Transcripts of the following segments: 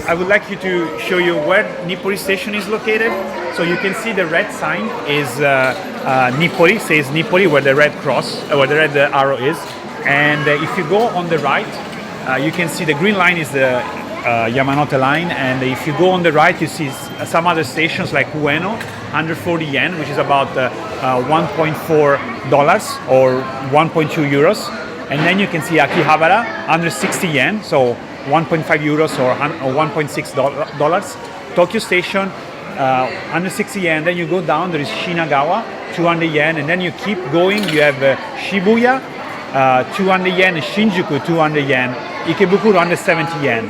I would like you to show you where Nippori station is located. So you can see the red sign is Nippori, says Nippori, where the red cross, where the red arrow is. And if you go on the right, you can see the green line is the Yamanote line, and if you go on the right, you see some other stations like Ueno, 140 yen, which is about $1.4 or 1.2 euros. And then you can see Akihabara, 160 yen, so 1.5 euros or $1.6. Tokyo Station, 160 yen. Then you go down, there is Shinagawa, 200 yen. And then you keep going, you have Shibuya, 200 yen, Shinjuku, 200 yen, Ikebukuro, 170 yen.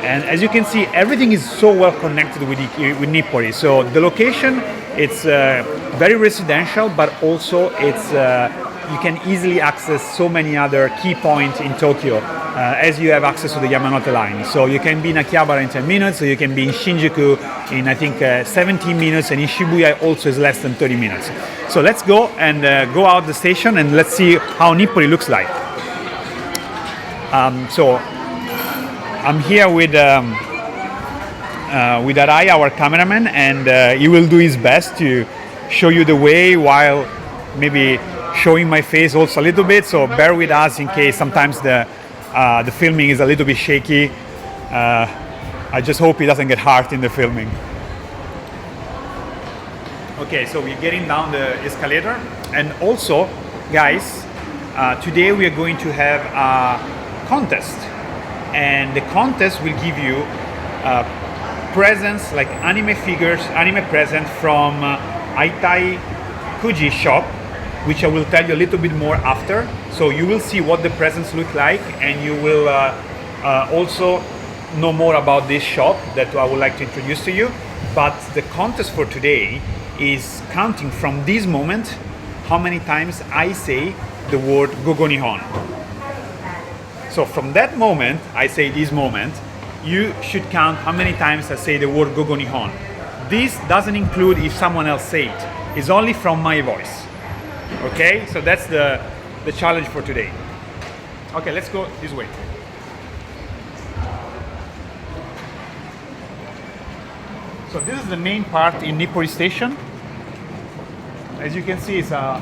And as you can see, everything is so well connected with Nippori. So the location, it's very residential, but also it's you can easily access so many other key points in Tokyo as you have access to the Yamanote line. So you can be in Akihabara in 10 minutes, so you can be in Shinjuku in I think 17 minutes, and in Shibuya also is less than 30 minutes. So let's go and go out the station and let's see how Nippori looks like. So I'm here with Arai, our cameraman, and he will do his best to show you the way while maybe showing my face also a little bit, so bear with us in case sometimes the filming is a little bit shaky. I just hope he doesn't get hurt in the filming. Okay, so we're getting down the escalator, and also, guys, today we are going to have a contest, and the contest will give you presents like anime figures, anime present from Aitai Kuji shop, which I will tell you a little bit more after. So you will see what the presents look like, and you will also know more about this shop that I would like to introduce to you. But the contest for today is counting from this moment how many times I say the word Gogo Nihon. So from that moment, I say this moment, you should count how many times I say the word Gogo Nihon. This doesn't include if someone else say it. It's only from my voice. Okay, so that's the challenge for today. Okay, let's go this way. So this is the main part in Nippori Station. As you can see, it's a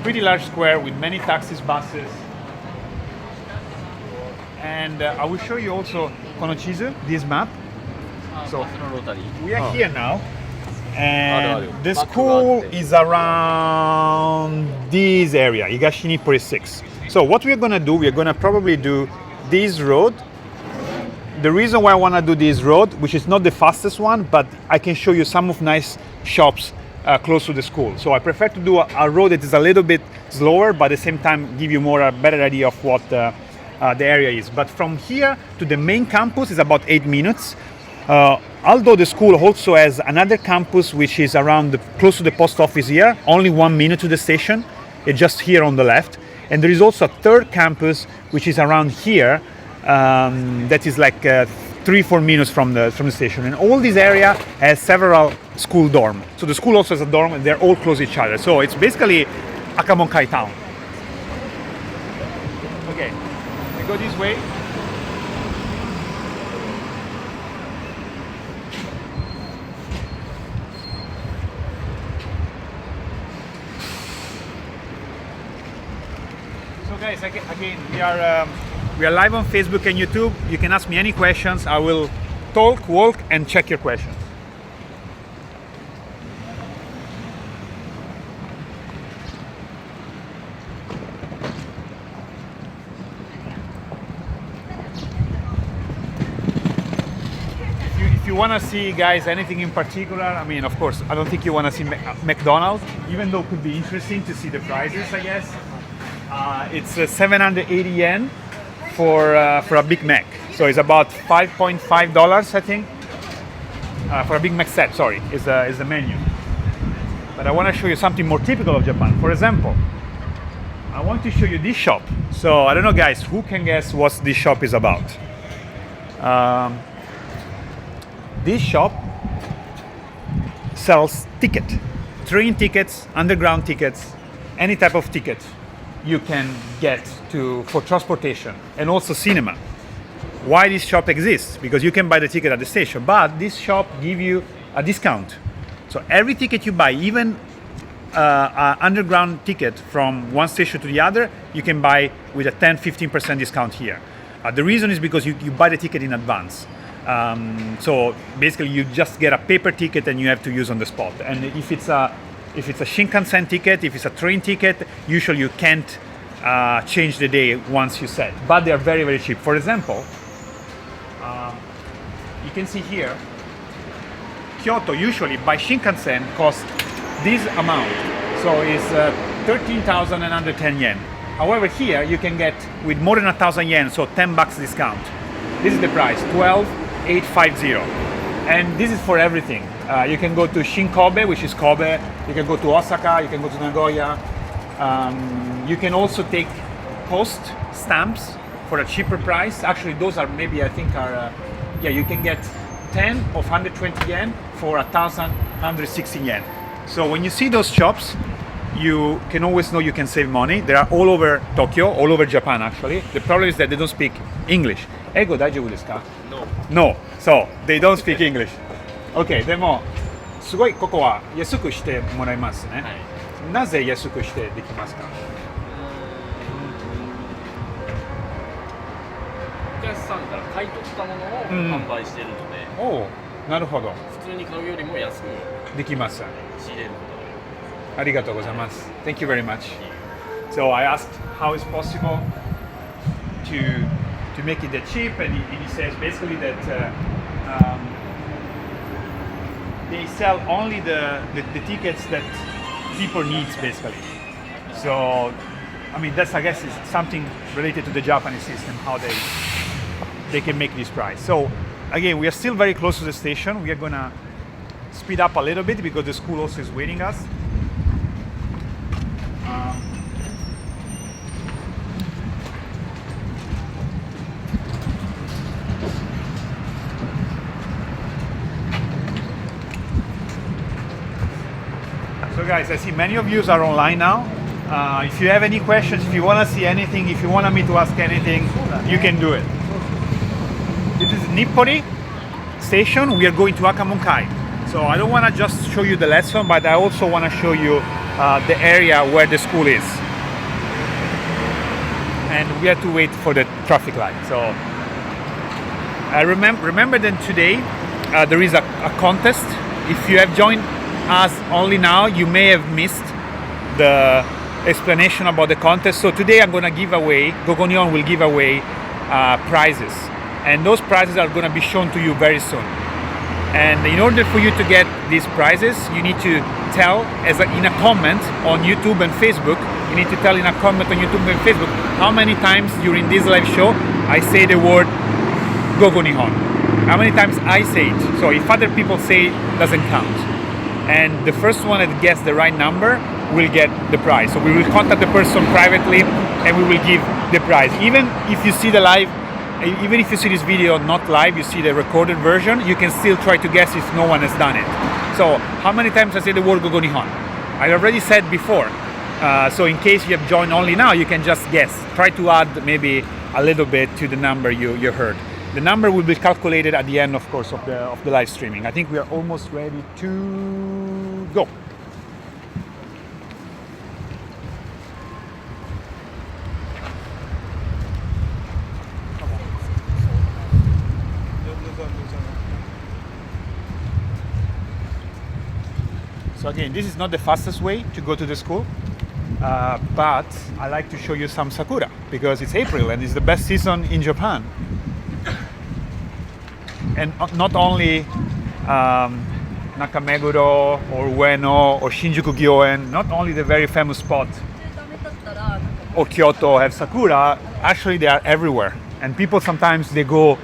pretty large square with many taxis, buses. And I will show you also Konochizu, this map. So we are here now. And the school is around this area, Higashi Nippori 6. So what we're gonna do, we're gonna probably do this road. The reason why I wanna do this road, which is not the fastest one, but I can show you some of nice shops close to the school. So I prefer to do a road that is a little bit slower, but at the same time give you a better idea of what the area is. But from here to the main campus is about 8 minutes. Although the school also has another campus which is around close to the post office here, only 1 minute to the station, it's just here on the left. And there is also a third campus which is around here, that is like 3-4 minutes from the station. And all this area has several school dorms. So the school also has a dorm, and they're all close to each other. So it's basically Akamonkai town. Okay, we go this way. Guys, again, we are live on Facebook and YouTube. You can ask me any questions. I will talk, walk, and check your questions. If you want to see, guys, anything in particular, I mean, of course, I don't think you want to see McDonald's, even though it could be interesting to see the prices, I guess. It's 780 yen for a Big Mac. So it's about $5.5, I think, for a Big Mac set. Sorry, is the menu. But I want to show you something more typical of Japan. For example, I want to show you this shop. So I don't know, guys, who can guess what this shop is about? This shop sells train tickets, underground tickets, any type of ticket you can get for transportation, and also cinema. why this shop exists, because you can buy the ticket at the station, but this shop give you a discount. So every ticket you buy, even an underground ticket from one station to the other, you can buy with a 10-15% discount here. The reason is because you buy the ticket in advance. So basically you just get a paper ticket and you have to use on the spot. And if it's a Shinkansen ticket, if it's a train ticket, usually you can't change the day once you set. But they are very, very cheap. For example, you can see here, Kyoto usually by Shinkansen costs this amount. So it's 13,110 yen. However, here you can get with more than 1,000 yen, so 10 bucks discount. This is the price, 12,850. And this is for everything. You can go to Shinkobe, which is Kobe. You can go to Osaka, you can go to Nagoya. You can also take post stamps for a cheaper price. Actually, those are maybe, I think are, you can get 10 of 120 yen for 1,160 yen. So when you see those shops, you can always know you can save money. They are all over Tokyo, all over Japan actually. The problem is that they don't speak English. Eigo daijoubu desu ka? No. No. So they don't speak English. Okay, でもすごいここは安くしてもらいますね。はい、なぜ安くしてできますか？お客さんから買い取ったものを販売しているので、おお、なるほど。普通に買うよりも安くできます。仕入れることができます。ありがとうございます。Thank you very much. So I asked how it's possible to make it that cheap, and he says basically that they sell only the tickets that people need basically. So I mean that's, I guess, is something related to the Japanese system, how they can make this price. So again, we are still very close to the station. We are gonna speed up a little bit because the school also is waiting us. So guys, I see many of you are online now. If you have any questions, if you want to see anything, if you want me to ask anything, you can do it. This is Nippori station. We are going to Akamonkai. So I don't want to just show you the lesson, but I also want to show you the area where the school is. And we have to wait for the traffic light. So I remember that today there is a contest. If you have joined us only now, you may have missed the explanation about the contest. So today I'm going to give away, Nihon will give away prizes. And those prizes are going to be shown to you very soon. And in order for you to get these prizes, you need to tell in a comment on YouTube and Facebook, you need to tell in a comment on YouTube and Facebook how many times during this live show I say the word Nihon. How many times I say it. So if other people say it, doesn't count. And the first one that gets the right number will get the prize. So we will contact the person privately and we will give the prize. Even if you see this video not live, you see the recorded version, you can still try to guess if no one has done it. So how many times I say the word Nihon? I already said before. So in case you have joined only now, you can just guess. Try to add maybe a little bit to the number you heard. The number will be calculated at the end, of course, of the live streaming. I think we are almost ready to go. So again, this is not the fastest way to go to the school, but I like to show you some Sakura because it's April and it's the best season in Japan. And not only Nakameguro or Ueno or Shinjuku Gyoen, not only the very famous spot or Kyoto have Sakura, actually they are everywhere. And people sometimes they go,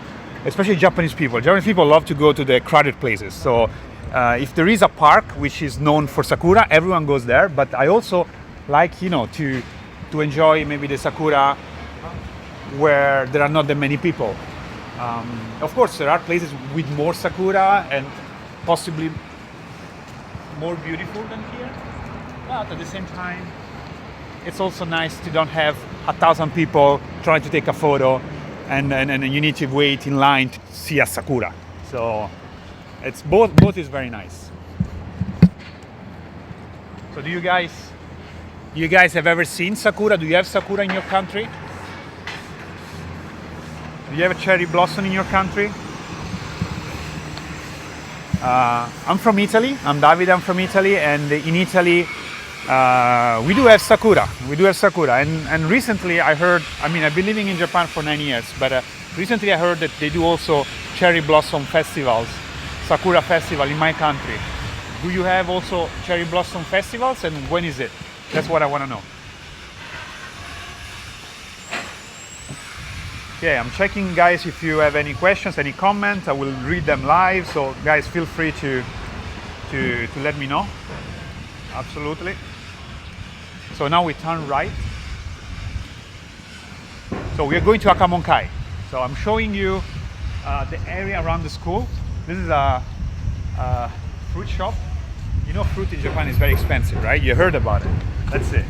especially Japanese people love to go to the crowded places. So if there is a park which is known for Sakura, everyone goes there. But I also like, to enjoy maybe the Sakura where there are not that many people. Of course, there are places with more Sakura and possibly more beautiful than here. But at the same time, it's also nice to don't have 1,000 people trying to take a photo. and you need to wait in line to see a sakura. So it's both is very nice. So do you guys have ever seen sakura? Do you have sakura in your country? Do you have a cherry blossom in your country? I'm from Italy. I'm Davide. I'm from Italy, and in Italy we do have sakura. And recently I heard. I mean, I've been living in Japan for 9 years, but recently I heard that they do also cherry blossom festivals, sakura festival in my country. Do you have also cherry blossom festivals, and when is it? That's what I want to know. Okay, I'm checking, guys, if you have any questions, any comments. I will read them live, so guys, feel free to let me know. Absolutely. So now we turn right. So we are going to Akamonkai. So I'm showing you the area around the school. This is a fruit shop. You know, fruit in Japan is very expensive, right? You heard about it. Let's see.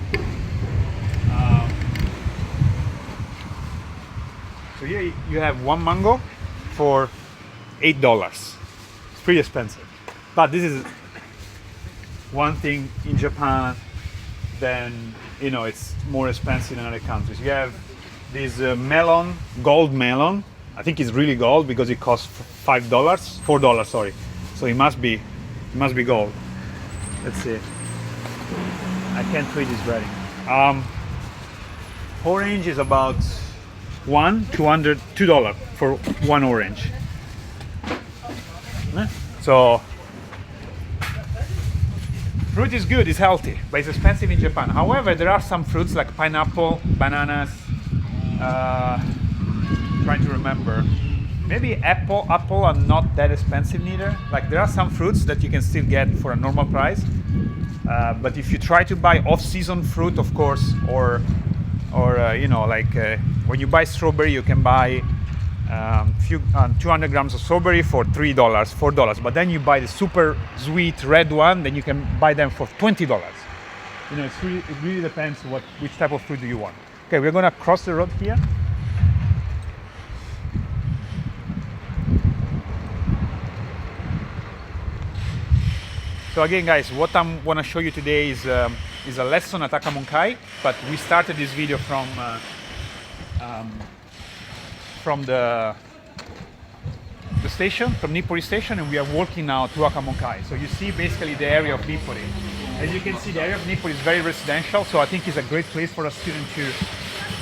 So here you have one mango for $8. It's pretty expensive. But this is one thing in Japan, then you know it's more expensive in other countries. You have this melon, gold melon. I think it's really gold because it costs $4, sorry. So it must be gold. Let's see. I can't read this writing. Orange is about $2 for one orange. So fruit is good, it's healthy, but it's expensive in Japan. However, there are some fruits like pineapple, bananas, trying to remember. Maybe apple are not that expensive neither. Like there are some fruits that you can still get for a normal price. But if you try to buy off-season fruit, of course, or you know, like when you buy strawberry, you can buy 200 grams of strawberry for $3, $4. But then you buy the super sweet red one, then you can buy them for $20. You know, it really depends which type of fruit do you want. Okay, we're gonna cross the road here. So again, guys, what I'm gonna show you today is a lesson at Akamonkai, but we started this video from the station, from Nippori station, and we are walking now to Akamonkai. So you see basically the area of Nippori. As you can see, the area of Nippori is very residential, so I think it's a great place for a student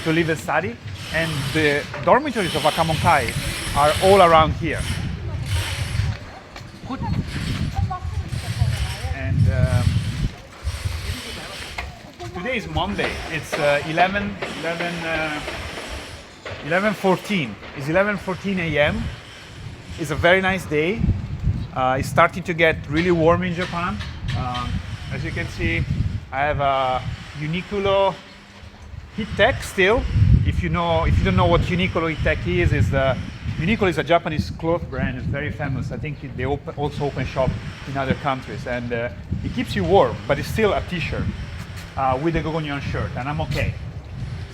to live and study. And the dormitories of Akamonkai are all around here. And today is Monday. It's 11:14. It's 11:14 a.m. It's a very nice day. It's starting to get really warm in Japan. As you can see, I have a Uniqlo Heat Tech still. If you don't know what Uniqlo Heat Tech is Uniqlo is a Japanese cloth brand. It's very famous. I think they also open shop in other countries, and it keeps you warm, but it's still a t-shirt with a Gogonyon shirt, and I'm okay.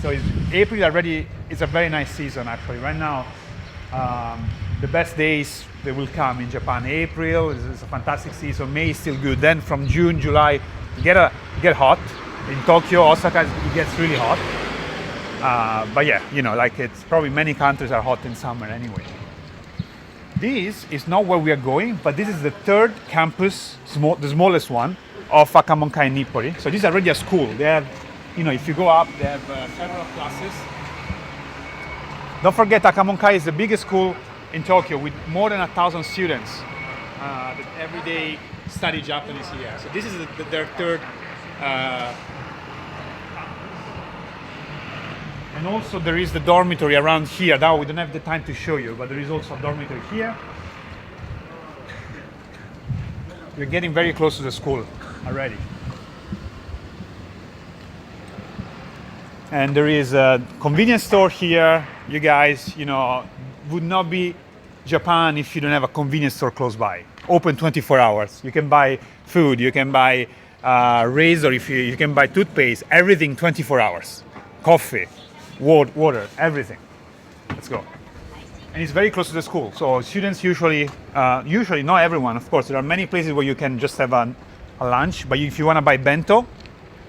So April already is a very nice season actually. Right now, the best days they will come in Japan. April is a fantastic season. May is still good. Then from June, July, get hot. In Tokyo, Osaka, it gets really hot. But yeah, you know, like it's probably many countries are hot in summer anyway. This is not where we are going, but this is the third campus, the smallest one, of Akamonkai Nippori. So this is already a school. They have, you know, if you go up, they have several classes. Don't forget, Akamonkai is the biggest school in Tokyo with more than 1,000 students that every day study Japanese here. So this is their third. And also there is the dormitory around here. Now we don't have the time to show you, but there is also a dormitory here. We're getting very close to the school already. And there is a convenience store here. You guys, you know, would not be Japan if you don't have a convenience store close by. Open 24 hours. You can buy food, you can buy razor, if you can buy toothpaste, everything 24 hours. Coffee, water, everything. Let's go. And it's very close to the school. So students usually not everyone, of course. There are many places where you can just have a lunch. But if you want to buy bento,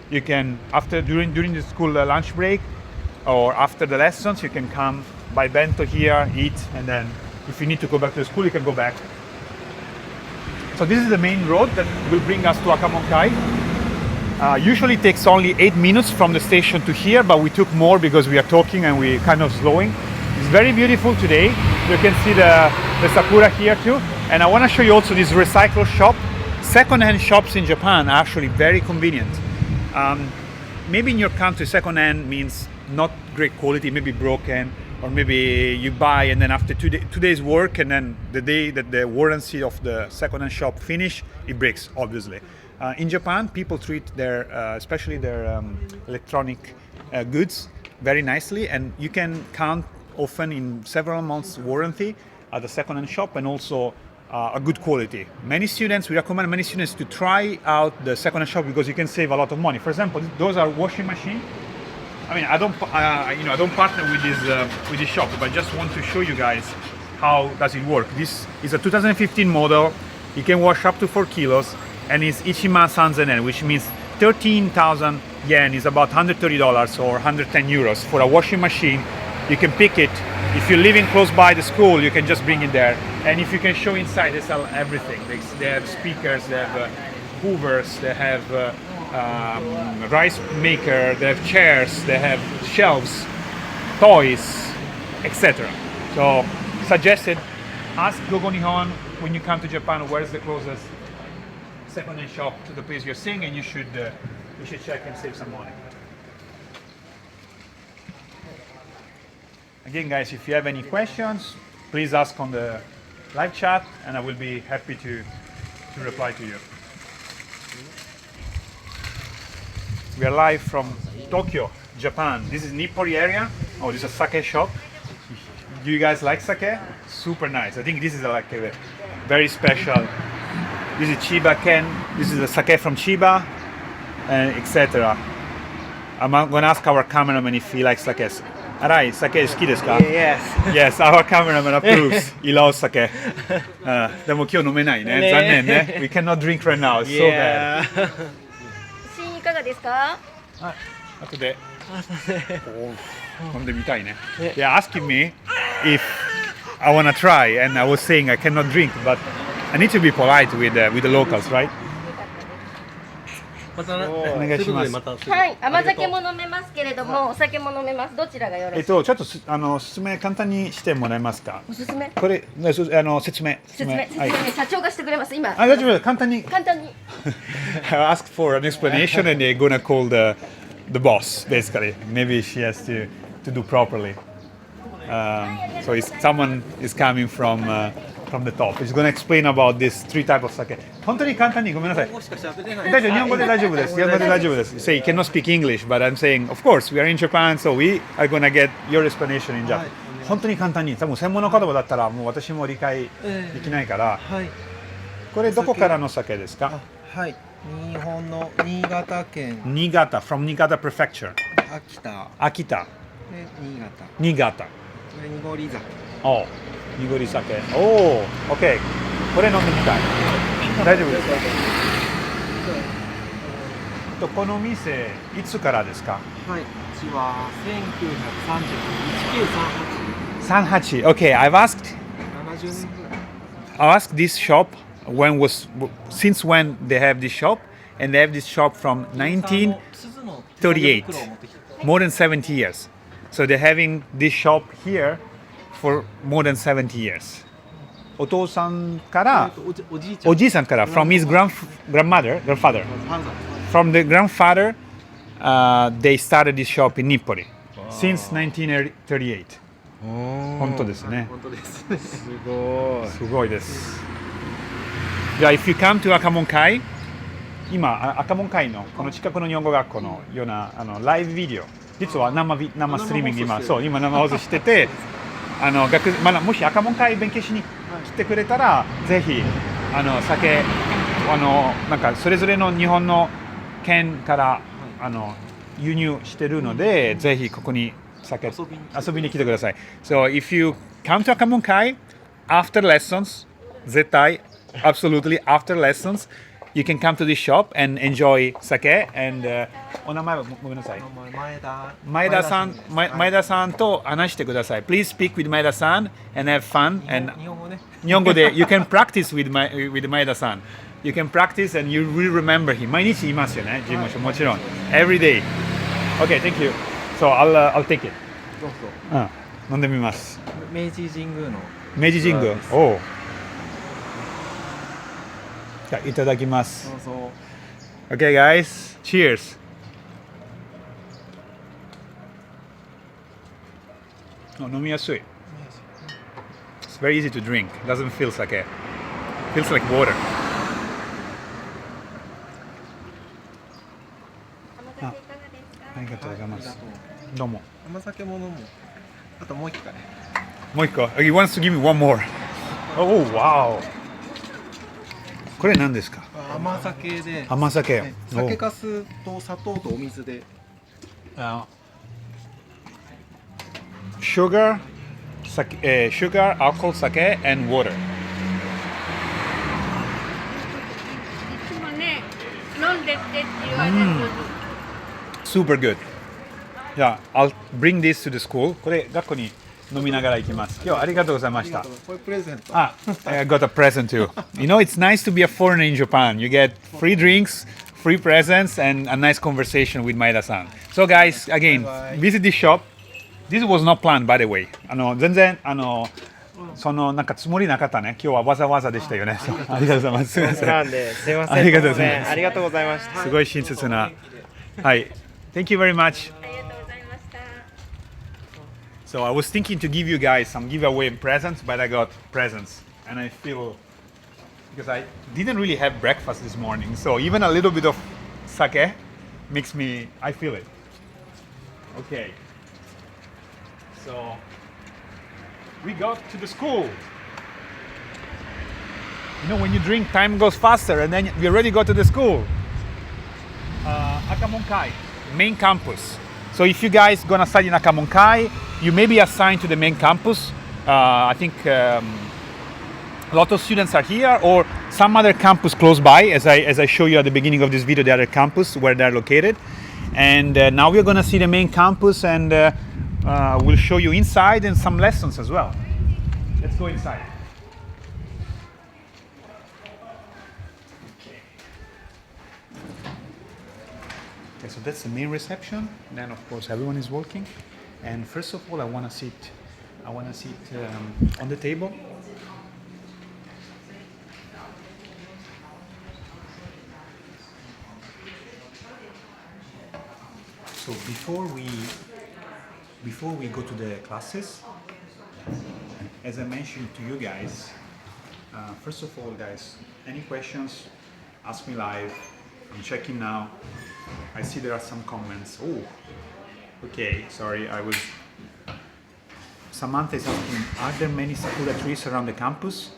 you can during the school lunch break or after the lessons, you can come buy bento here, eat, and then if you need to go back to the school, you can go back. So this is the main road that will bring us to Akamonkai. Usually it takes only 8 minutes from the station to here, but we took more because we are talking and we kind of slowing. It's very beautiful today. You can see the Sakura here too. And I want to show you also this recycle shop. Second-hand shops in Japan are actually very convenient. Maybe in your country, second-hand means not great quality, maybe broken, or maybe you buy and then after 2 days work and then the day that the warranty of the second-hand shop finish, it breaks, obviously. In Japan, people treat their, especially their electronic goods very nicely, and you can count often in several months warranty at the second-hand shop and also a good quality. We recommend many students to try out the second-hand shop because you can save a lot of money. For example, those are washing machines. I mean, I don't partner with this shop, but I just want to show you guys how does it work. This is a 2015 model. You can wash up to 4 kilos, and it's Ichima Sanzen, which means 13,000 yen is about $130 or 110 euros for a washing machine. You can pick it. If you're living close by the school, you can just bring it there. And if you can show inside, they sell everything. They have speakers, they have hoovers, they have rice maker, they have chairs, they have shelves, toys, etc. So suggested, ask Gogo Nihon when you come to Japan where's the closest second-hand shop to the place you're staying, and you should check and save some money. Again, guys, if you have any questions, please ask on the live chat, and I will be happy to reply to you. We are live from Tokyo, Japan. This is Nippori area. Oh, this is a sake shop. Do you guys like sake? Super nice. I think this is like a very special. This is Chiba Ken. This is the sake from Chiba, etc. I'm gonna ask our cameraman if he likes sake. Arai, sake 好きですか? Yes. Yes, our cameraman approves. He loves sake. でも今日飲めないね。残念ね。We cannot drink right now. It's so bad. シーンいかがですか？後で飲んでみたいね。They're asking me if I wanna try, and I was saying I cannot drink, but I need to be polite with the locals, right? またお願いします。はい、甘酒も飲めますけれども、お酒も飲めます。どちらがよろしい？ちょっと説明簡単にしてもらえますか？おすすめ？これ説明。社長がしてくれます。今。大丈夫です。簡単に。簡単に。I asked for an explanation, and they're gonna call the boss basically. Maybe she has to do properly. So someone is coming from the top. He's gonna explain about these 3 types of sake. 本当に簡単にごめんなさい。大丈夫、日本語で大丈夫です。日本語で大丈夫です。Say you cannot speak English, but I'm saying, of course, we are in Japan, so we are gonna get your explanation in Japan. 本当に簡単に、多分専門の言葉だったらもう私も理解できないから。これどこからの酒ですか？はい。日本の新潟県。新潟 from Niigata Prefecture。秋田。で新潟。これ濁り酒。お、濁り酒。おお、OK。これ飲んでみたい。大丈夫ですか？この店いつからですか？はい。うちは1938。Okay, I've asked this shop since when they have this shop, and they have this shop from 1938, more than 70 years. So they're having this shop here for more than 70 years. お父さんから、おじいさんから、from his grandfather, from the grandfather, they started this shop in Nippori since 1938. 本当ですね。すごいです。じゃあ、if you come to Akamonkai、今、Akamonkaiのこの近くの日本語学校のようなライブビデオ、実は生ストリーミング今生放送してて、もしAkamonkai勉強しに来てくれたら、ぜひ酒なんかそれぞれの日本の県から輸入してるので、ぜひここに酒遊びに来てください。So if you come to Akamonkai after lessons, 絶対 absolutely after lessons, you can come to this shop and enjoy sake and お名前はごめんなさい。前田さんと話してください。Please speak with 前田さん and have fun and 日本語で you can practice with 前田さん。You can practice and you will remember him. 毎日いますよね、事務所もちろん。Every day. Okay, thank you. So I'll take it. どうぞ。飲んでみます。明治神宮の。明治神宮。おお。じゃあいただきます。どうぞ。Okay, guys. Cheers. 飲みやすい。It's very easy to drink. Doesn't feel sake. Feels like water. ありがとうございます。どうも。甘酒も飲む。あともう一回。もう一個。He wants to give me one more. Oh, wow. これ何ですか？甘酒で。甘酒。酒粕と砂糖とお水で。Sugar, sugar, alcohol, sake, and water. いつもね、飲んでってって言われるのに。Super good. Yeah, I'll bring this to the school. これ学校に飲みながら行きます。今日はありがとうございました。これプレゼント。I got a present too. You know, it's nice to be a foreigner in Japan. You get free drinks, free presents, and a nice conversation with Maeda-san. So, guys, again, visit this shop. This was not planned, by the way. 全然そのなんかつもりなかったね。今日はわざわざでしたよね。ありがとうございます。すみません。なんで、すみません。ありがとうございます。ありがとうございました。すごい親切な。はい。Thank you very much. ありがとうございました。So I was thinking to give you guys some giveaway presents, but I got presents, and I feel because I didn't really have breakfast this morning, so even a little bit of sake makes me. I feel it. Okay. So we got to the school. You know, when you drink, time goes faster, and then we already got to the school. Akamonkai, main campus. So if you guys gonna study in Akamonkai, you may be assigned to the main campus. I think a lot of students are here, or some other campus close by, as I show you at the beginning of this video, the other campus where they're located. And now we're gonna see the main campus, and we'll show you inside and some lessons as well. Let's go inside. Okay, so that's the main reception. Then of course everyone is working. And first of all, I want to sit on the table. So before we go to the classes, as I mentioned to you guys, first of all, guys, any questions, ask me live. I'm checking now. I see there are some comments. Oh, okay, sorry, Samantha is asking, are there many sakura trees around the campus?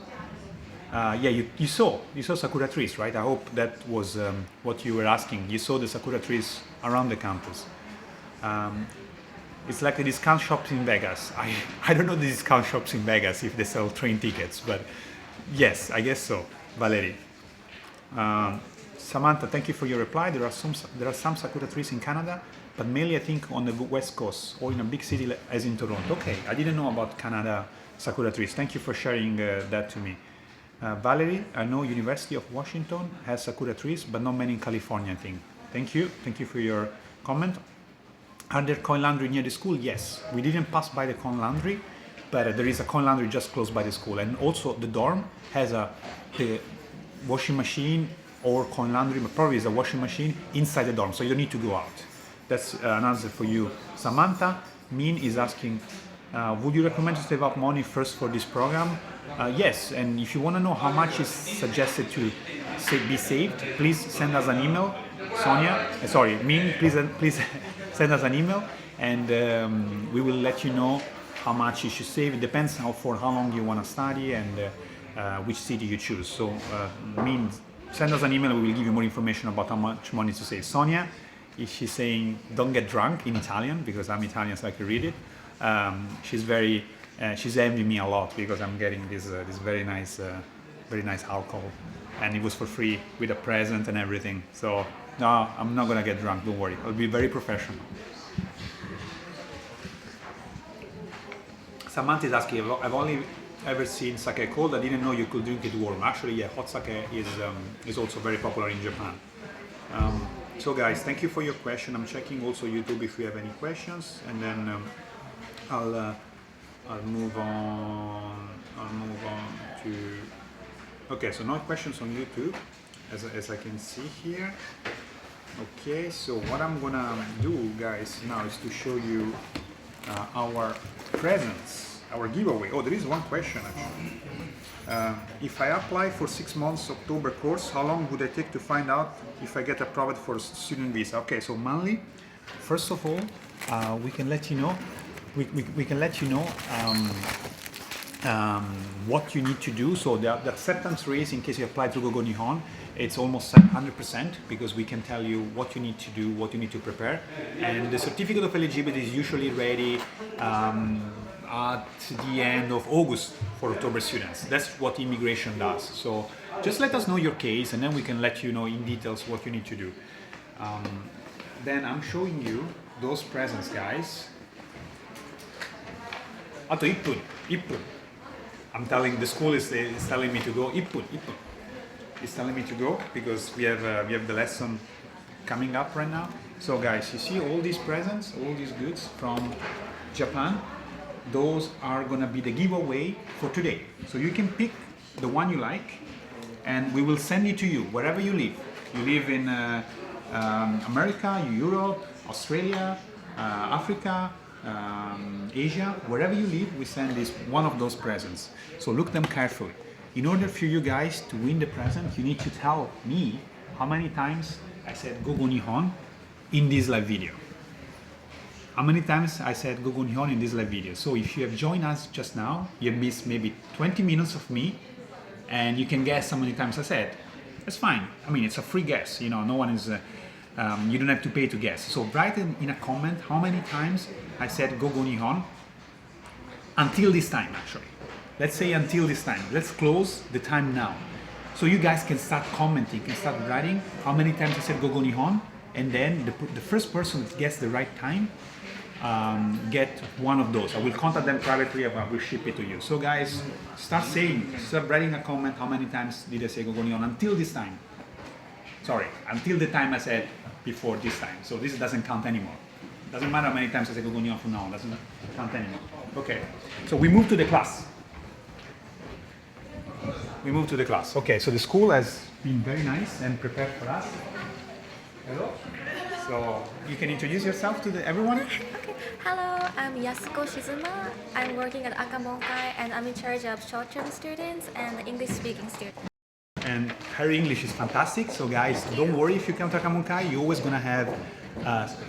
Yeah, you saw sakura trees, right? I hope that was what you were asking. You saw the sakura trees around the campus. It's like the discount shops in Vegas. I don't know the discount shops in Vegas if they sell train tickets, but yes, I guess so, Valerie. Samantha, thank you for your reply. There are some sakura trees in Canada, but mainly I think on the west coast or in a big city as in Toronto. Okay, I didn't know about Canada sakura trees. Thank you for sharing that to me. Valerie, I know University of Washington has sakura trees, but not many in California, I think. Thank you for your comment. Are there coin laundry near the school? Yes, we didn't pass by the coin laundry, but there is a coin laundry just close by the school, and also the dorm has the washing machine or coin laundry, but probably is a washing machine inside the dorm, so you don't need to go out. That's an answer for you. Samantha Min is asking, would you recommend to save up money first for this program? Yes, and if you want to know how much is suggested to be saved, please send us an email. Min, please send us an email, and we will let you know how much you should save. It depends for how long you want to study and which city you choose. So, Min, send us an email and we will give you more information about how much money to save. Sonia she's saying don't get drunk in Italian because I'm Italian, so I can read it. She's envying me a lot because I'm getting this very nice alcohol, and it was for free with a present and everything. So no, I'm not gonna get drunk. Don't worry. I'll be very professional. Samantha is asking, I've only ever seen sake cold. I didn't know you could drink it warm. Actually, yeah, hot sake is also very popular in Japan. So guys, thank you for your question. I'm checking also YouTube if you have any questions, and then I'll move on to. Okay, so no questions on YouTube, as I can see here. Okay, so what I'm gonna do, guys, now is to show you our presents, our giveaway. Oh, there is one question actually. If I apply for 6 months October course, how long would I take to find out if I get approved for student visa? Okay, so Manly, first of all, we can let you know. We can let you know what you need to do. So the acceptance rate in case you apply to Gogo Nihon, it's almost 100% because we can tell you what you need to do, what you need to prepare, and the certificate of eligibility is usually ready at the end of August for October students. That's what immigration does. So just let us know your case, and then we can let you know in details what you need to do. Then I'm showing you those presents, guys. あと1分. I'm telling the school is telling me to go. 1分. It's telling me to go because we have the lesson coming up right now. So guys, you see all these presents, all these goods from Japan. Those are gonna be the giveaway for today. So you can pick the one you like, and we will send it to you wherever you live. You live in America, Europe, Australia, Africa, Asia, wherever you live, we send this one of those presents. So look them carefully. In order for you guys to win the present, you need to tell me how many times I said Gogo Nihon in this live video. How many times I said Gogo Nihon in this live video. So if you have joined us just now, you have missed maybe 20 minutes of me, and you can guess how many times I said. That's fine. I mean, it's a free guess. You know, no one is. You don't have to pay to guess. So write in a comment how many times I said Gogo Nihon until this time, actually. Let's say until this time. Let's close the time now. So you guys can start commenting, can start writing how many times I said Gogo Nihon, and then the first person that gets the right time get one of those. I will contact them privately and I will ship it to you. So guys, start writing a comment how many times did I say Gogo Nihon until this time. Sorry, until the time I said before this time. So this doesn't count anymore. Doesn't matter how many times I say Gogo Nihon from now on, doesn't count anymore. Okay, so we move to the class. Okay, so the school has been very nice and prepared for us. Hello. So you can introduce yourself to everyone. Okay. Hello, I'm Yasuko Shizuma. I'm working at Akamonkai, and I'm in charge of short-term students and English-speaking students. And her English is fantastic. So guys, don't worry if you come to Akamonkai. You're always gonna have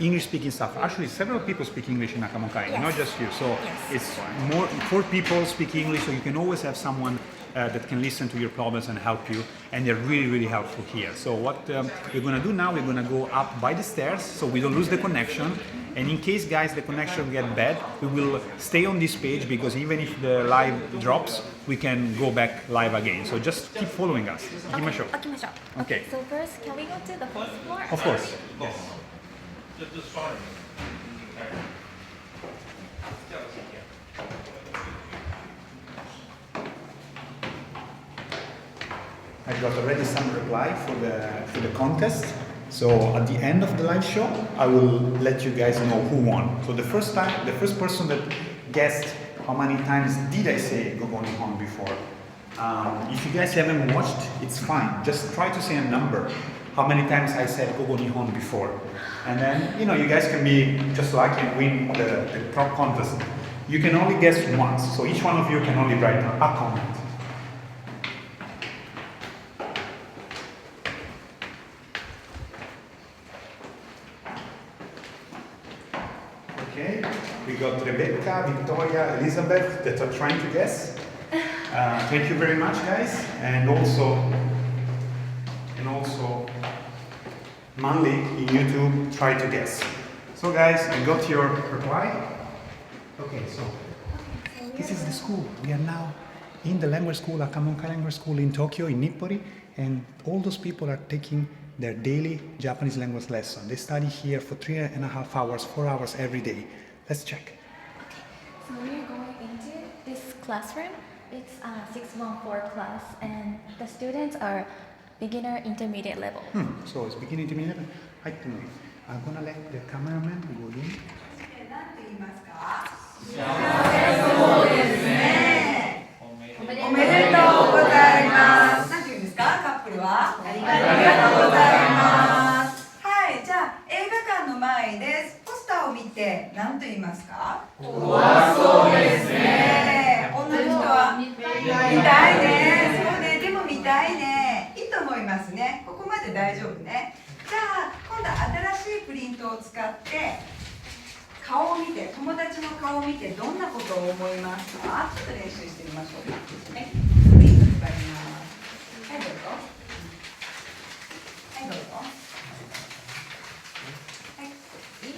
English-speaking staff. Actually, several people speak English in Akamonkai, Yes. not just you. So Yes. it's more people speak English. So you can always have someone that can listen to your problems and help you, and they're really helpful here. So what we're gonna do now, we're gonna go up by the stairs so we don't lose the connection, and in case guys the connection get bad, we will stay on this page because even if the live drops, we can go back live again. So just keep following us. Okay. So first, can we go to the fourth floor? Of course. Yes. I got already some reply for the contest. So at the end of the live show, I will let you guys know who won. So the first person that guessed how many times did I say Gogo Nihon before. If you guys haven't watched, it's fine. Just try to say a number. How many times I said Gogo Nihon before. And then, you guys can be just lucky and win the prop contest. You can only guess once. So each one of you can only write a comment. Okay, we got Rebecca, Victoria, Elizabeth that are trying to guess. Thank you very much, guys. And also Monday in YouTube, try to guess. So guys, I got your reply. Okay, so this is the school. We are now in the language school, Akamonkai Language School in Tokyo, in Nippori, and all those people are taking their daily Japanese language lesson. They study here for 3.5 hours, 4 hours every day. Let's check. So we're going into this classroom. It's a 614 class, and the students are beginner intermediate level. So it's beginning to be I'm gonna let the cameraman go in. おめでとうございます。なんて言うんですか、カップルは。ありがとうございます。はい、じゃあ映画館の前です。ポスターを見て何と言いますか。怖そうですね。女の人は見たいね。そうね、でも見たいね。いいと思いますね。ここまで大丈夫ね。じゃあ今度は新しいプリントを使って顔を見て、友達の顔を見てどんなことを思いますか。ちょっと練習してみましょうか。はい、プリント使います。はい、どうぞ。はい、どうぞ。はい、いい。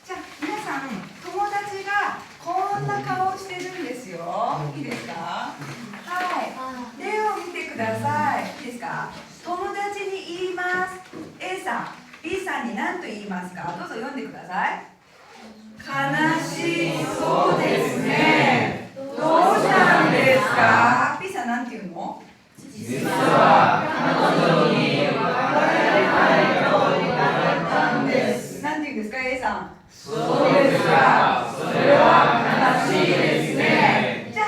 じゃあ皆さん、友達がこんな顔をしてるんですよ。いいですか。はい、例を見てください。いいですか。友達に言います。A さん、B さんに何と言いますか。どうぞ読んでください。悲しそうですね。どうしたんですか。B さん何て言うの。実は彼女に別れたいと言われたんです。何て言うんですか A さん。そうですか。それは悲しいですね。じゃあ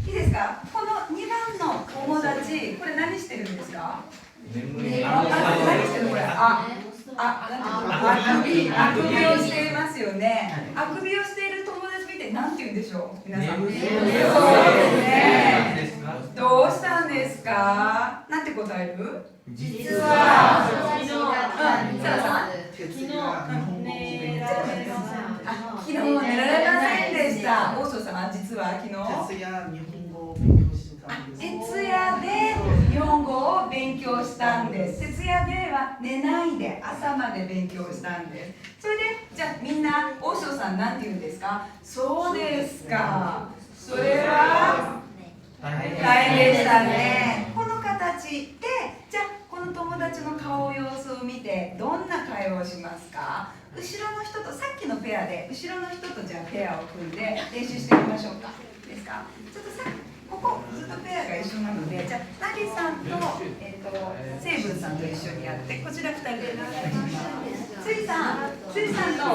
いいですか。この2番の友達、これ何してるんですか。何してるのこれ。あくびをしていますよね。あくびをしている友達見て何て言うんでしょう。皆さん。そうですね。どうしたんですか。なんて答える。実は昨日寝られませんでした。大将さん、実は昨日。徹夜で日本語を勉強したんです。徹夜では寝ないで朝まで勉強したんです。それでじゃあみんな大将さん何て言うんですか。そうですか。それは大変でしたね。この形でじゃあこの友達の顔様子を見てどんな会話をしますか。後ろの人とさっきのペアで後ろの人とじゃあペアを組んで練習してみましょうか。いいですか。ちょっとさここずっとペアが一緒なので、じゃあナギさんと、セイブンさんと一緒にやって、こちら2人でお願いします。ついさんと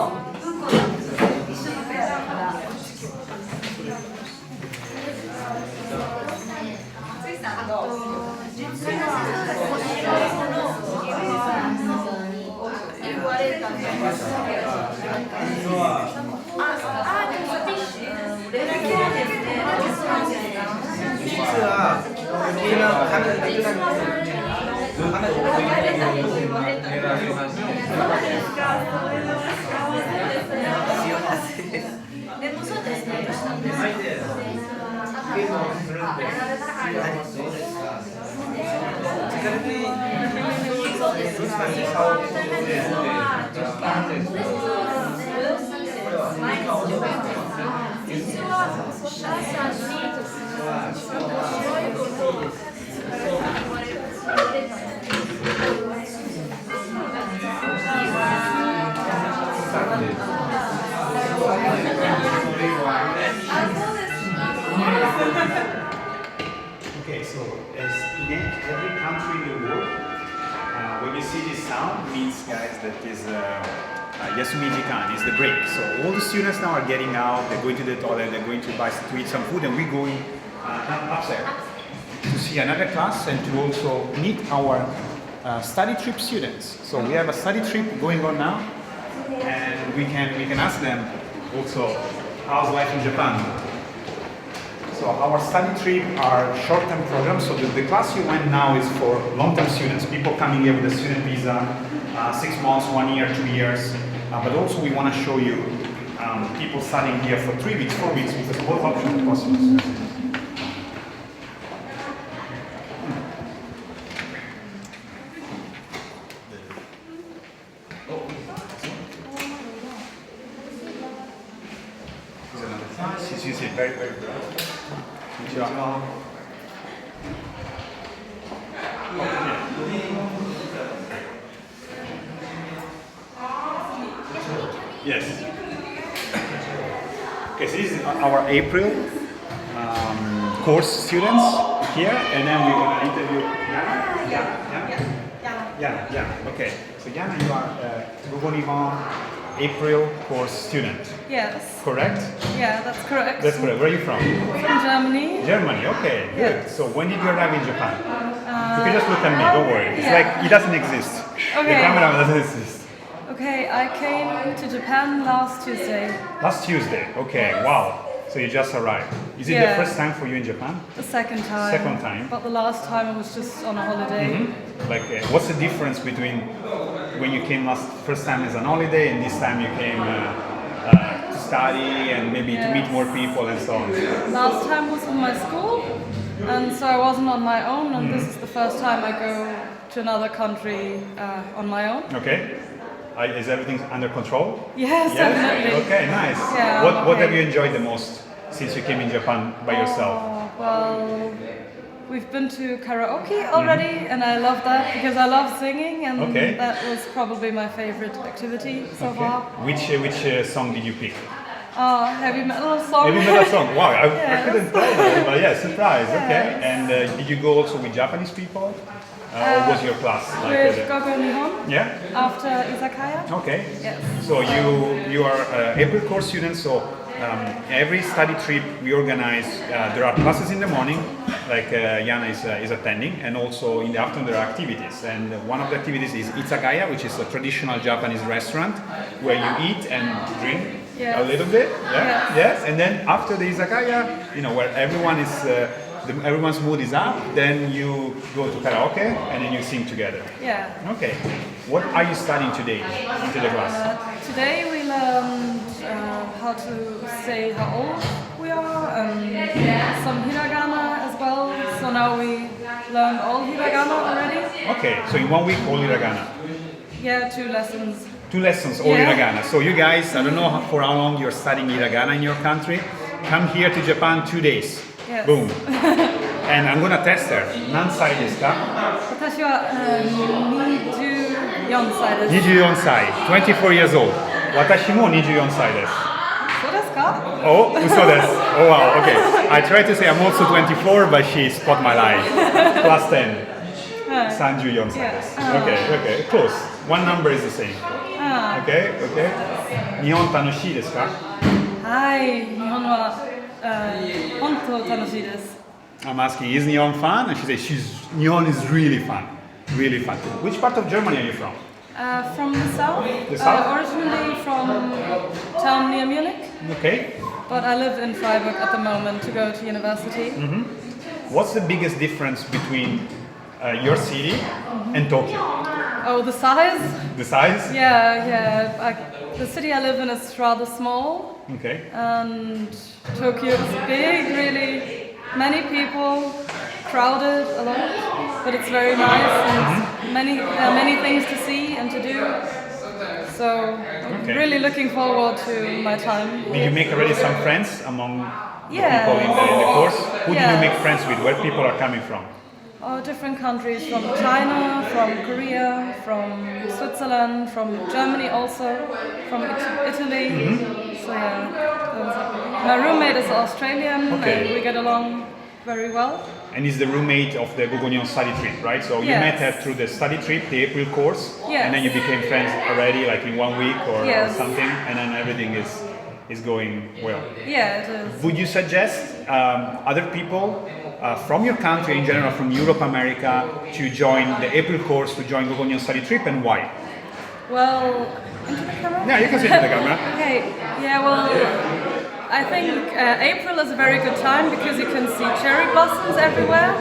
うんこさんと一緒のペアだからついさんと言われたんです実はでもそうですね。Okay, so as in every country in the world, when you see this sound, means guys that is Yasumi Jikan, is the break. So all the students now are getting out, they're going to the toilet, they're going to eat some food, and we're going upstairs to see another class and to also meet our study trip students. So we have a study trip going on now, and we can ask them also how's life in Japan. So our study trip are short-term programs. So the class you went now is for long-term students, people coming here with a student visa, 6 months, 1 year, 2 years. But also we want to show you people studying here for 3 weeks, 4 weeks, because both options are possible. Very, very good. Konnichiwa. Yes. Okay, so this is our April course students here, and then we're going to interview Yana. Yeah. Okay. So Yana, you are Google Nihon April course student. Yes. Correct? Yeah, that's correct. That's correct. Where are you from? From Germany. Germany. Okay. Good. Yes. So when did you arrive in Japan? You can just look at me. Don't worry. It's yeah. like it doesn't exist. The Okay. camera doesn't exist. Okay, I came to Japan last Tuesday. Last Tuesday. Okay. Wow. So you just arrived. Is it the Yeah. first time for you in Japan? The second time. Second time. But the last time I was just on a holiday. Like, what's the difference between when you came first time as an holiday and this time you came to study and maybe to meet more people and so on? Last time was with my school, and so I wasn't on my own, and this is the first time I go to another country on my own. Okay. Is everything under control? Yes, definitely. Okay, nice. Yeah, What okay. have you enjoyed the most since you came in Japan by yourself? Oh, well, we've been to karaoke already, and I love that because I love singing, and Okay. that was probably my favorite activity so far. Which song did you pick? Heavy metal song. Heavy metal song. Wow, I Yes. couldn't tell that, but yeah, surprise. Okay. Yes. And did you go also with Japanese people? Or was your class like With Gogo Nihon Yeah. after izakaya. Okay. Yes. So you are April course students. So every study trip we organize, there are classes in the morning, like Yana is attending, and also in the afternoon there are activities. And one of the activities is izakaya, which is a traditional Japanese restaurant where you eat and drink a little bit. Yeah. Yes. And then after the izakaya, where everyone is. Everyone's mood is up, then you go to karaoke and then you sing together. Yeah. Okay. What are you studying today into the class? Today we learned how to say how old we are and some hiragana as well. So now we learn all hiragana already. Okay, so in 1 week all hiragana. Yeah, 2 lessons. 2 lessons, all Yeah. hiragana. So you guys, I don't know for how long you're studying hiragana in your country. Come here to Japan 2 days. Yes. Boom. And I'm gonna test her. 何歳ですか？私は24歳です。24歳。24 years old. 私も24歳です。そうですか？ Oh, 嘘です。Oh wow, okay. I tried to say I'm also 24, but she spot my lie. Plus 10. 34歳です。Okay, close. One number is the same. Okay. 日本楽しいですか？はい、日本は本当楽しいです。I'm asking, is Nihon fun? And she says, Nihon is really fun. Really fun. Which part of Germany are you from? From the south. The south? Originally from a town near Munich. Okay. But I live in Freiburg at the moment to go to university. What's the biggest difference between your city and Tokyo? Oh, the size? The size? Yeah. The city I live in is rather small. Okay. And Tokyo is big, really. Many people, crowded a lot, but it's very nice and many things to see and to do. So I'm really looking forward to my time. Did you make already some friends among the Yes. people in the course? Who did you Yes. make friends with? Where people are coming from? Different countries, from China, from Korea, from Switzerland, from Germany also, from Italy. So yeah, my roommate is Australian and we get along very well. And is the roommate of the Gugonion study trip, right? So you met her through the study trip, the April course, and then you became friends already, like in 1 week or something, and then everything is going well. Yeah, it is. Would you suggest other people from your country in general, from Europe, America, to join the April course, to join Gugonion study trip, and why? Well, into the camera? Yeah, you can see it in the camera. Okay, yeah, well, I think April is a very good time because you can see cherry blossoms everywhere,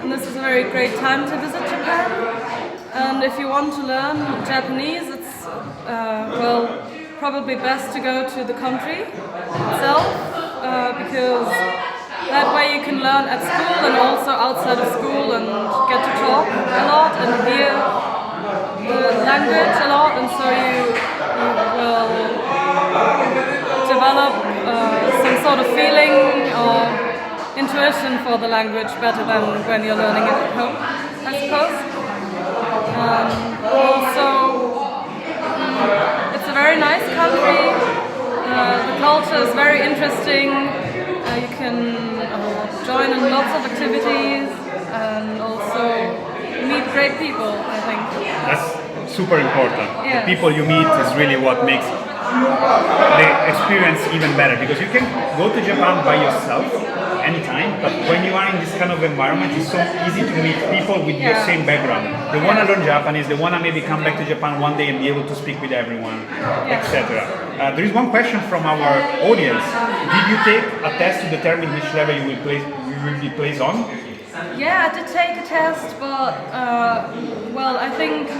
and this is a very great time to visit Japan. And if you want to learn Japanese, it's probably best to go to the country itself because that way you can learn at school and also outside of school and get to talk a lot and hear the language a lot, and so you will develop some sort of feeling or intuition for the language better than when you're learning it at home, I suppose. Also, it's a very nice country. The culture is very interesting. You can join in lots of activities and also meet great people, I think. That's super important. Yes. The people you meet is really what makes the experience even better, because you can go to Japan by yourself anytime, but when you are in this kind of environment, it's so easy to meet people with your same background. They want to learn Japanese, they want to maybe come back to Japan one day and be able to speak with everyone, etc. There is one question from our audience. Did you take a test to determine which level you will be placed on? Yeah, I did take a test, but well, I think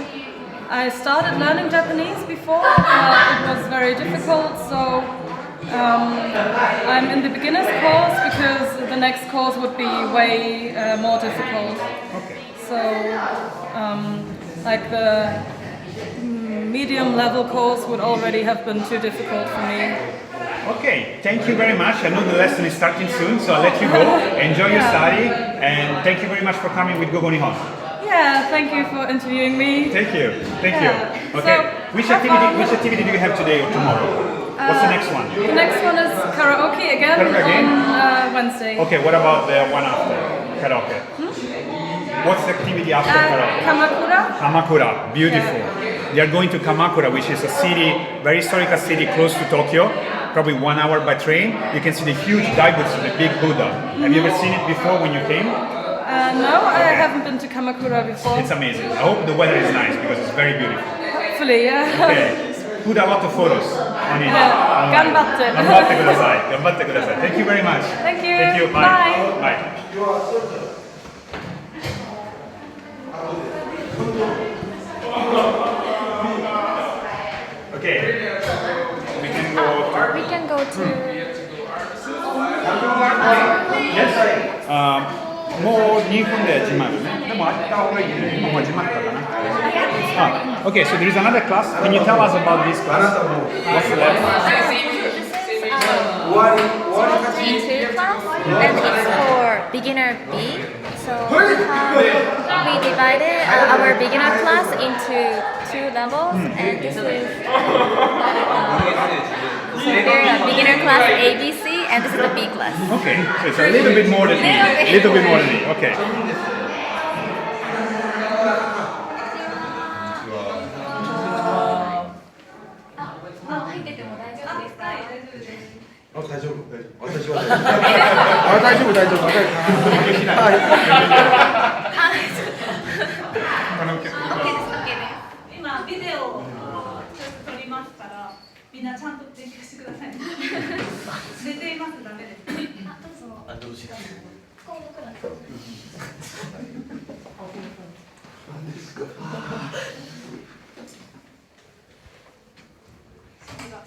I started learning Japanese before, but it was very difficult, so I'm in the beginner's course because the next course would be way more difficult. Okay. So, like the medium level course would already have been too difficult for me. Okay, thank you very much. I know the lesson is starting soon, so I'll let you go. Enjoy your study, and thank you very much for coming with Gogo Nihon. Yeah, thank you for interviewing me. Thank you. Thank you. Okay. So, which activity do you have today or tomorrow? What's the next one? The next one is karaoke again on Wednesday. Okay, what about the one after karaoke? What's the activity after karaoke? Kamakura. Kamakura, beautiful. Yeah. They are going to Kamakura, which is a city, very historical city close to Tokyo, probably 1 hour by train. You can see the huge Daibutsu, the big Buddha. Have you ever seen it before when you came? No, I haven't been to Kamakura before. It's amazing. I hope the weather is nice because it's very beautiful. Hopefully, yeah. Okay. Put a lot of photos on it. Ganbatte. Ganbatte kudasai. Ganbatte kudasai. Thank you very much. Thank you. Thank you. Bye. Bye. Okay. We can go. We can go to. Yes. もう2分で始まるね。でもあった方がいいね。今もう始まったかな。Okay, so there is another class. Can you tell us about this class? What's left? B2 class, and it's for beginner B. So we divided our beginner class into 2 levels, and this is beginner class ABC, and this is the B class. Okay, so it's a little bit more than me. Little bit more than me. Okay. 入ってても大丈夫ですか？大丈夫です。大丈夫、私は大丈夫。大丈夫、大丈夫。今ビデオを撮りますから、みんなちゃんと勉強してください。寝ていますとダメです。どうぞ。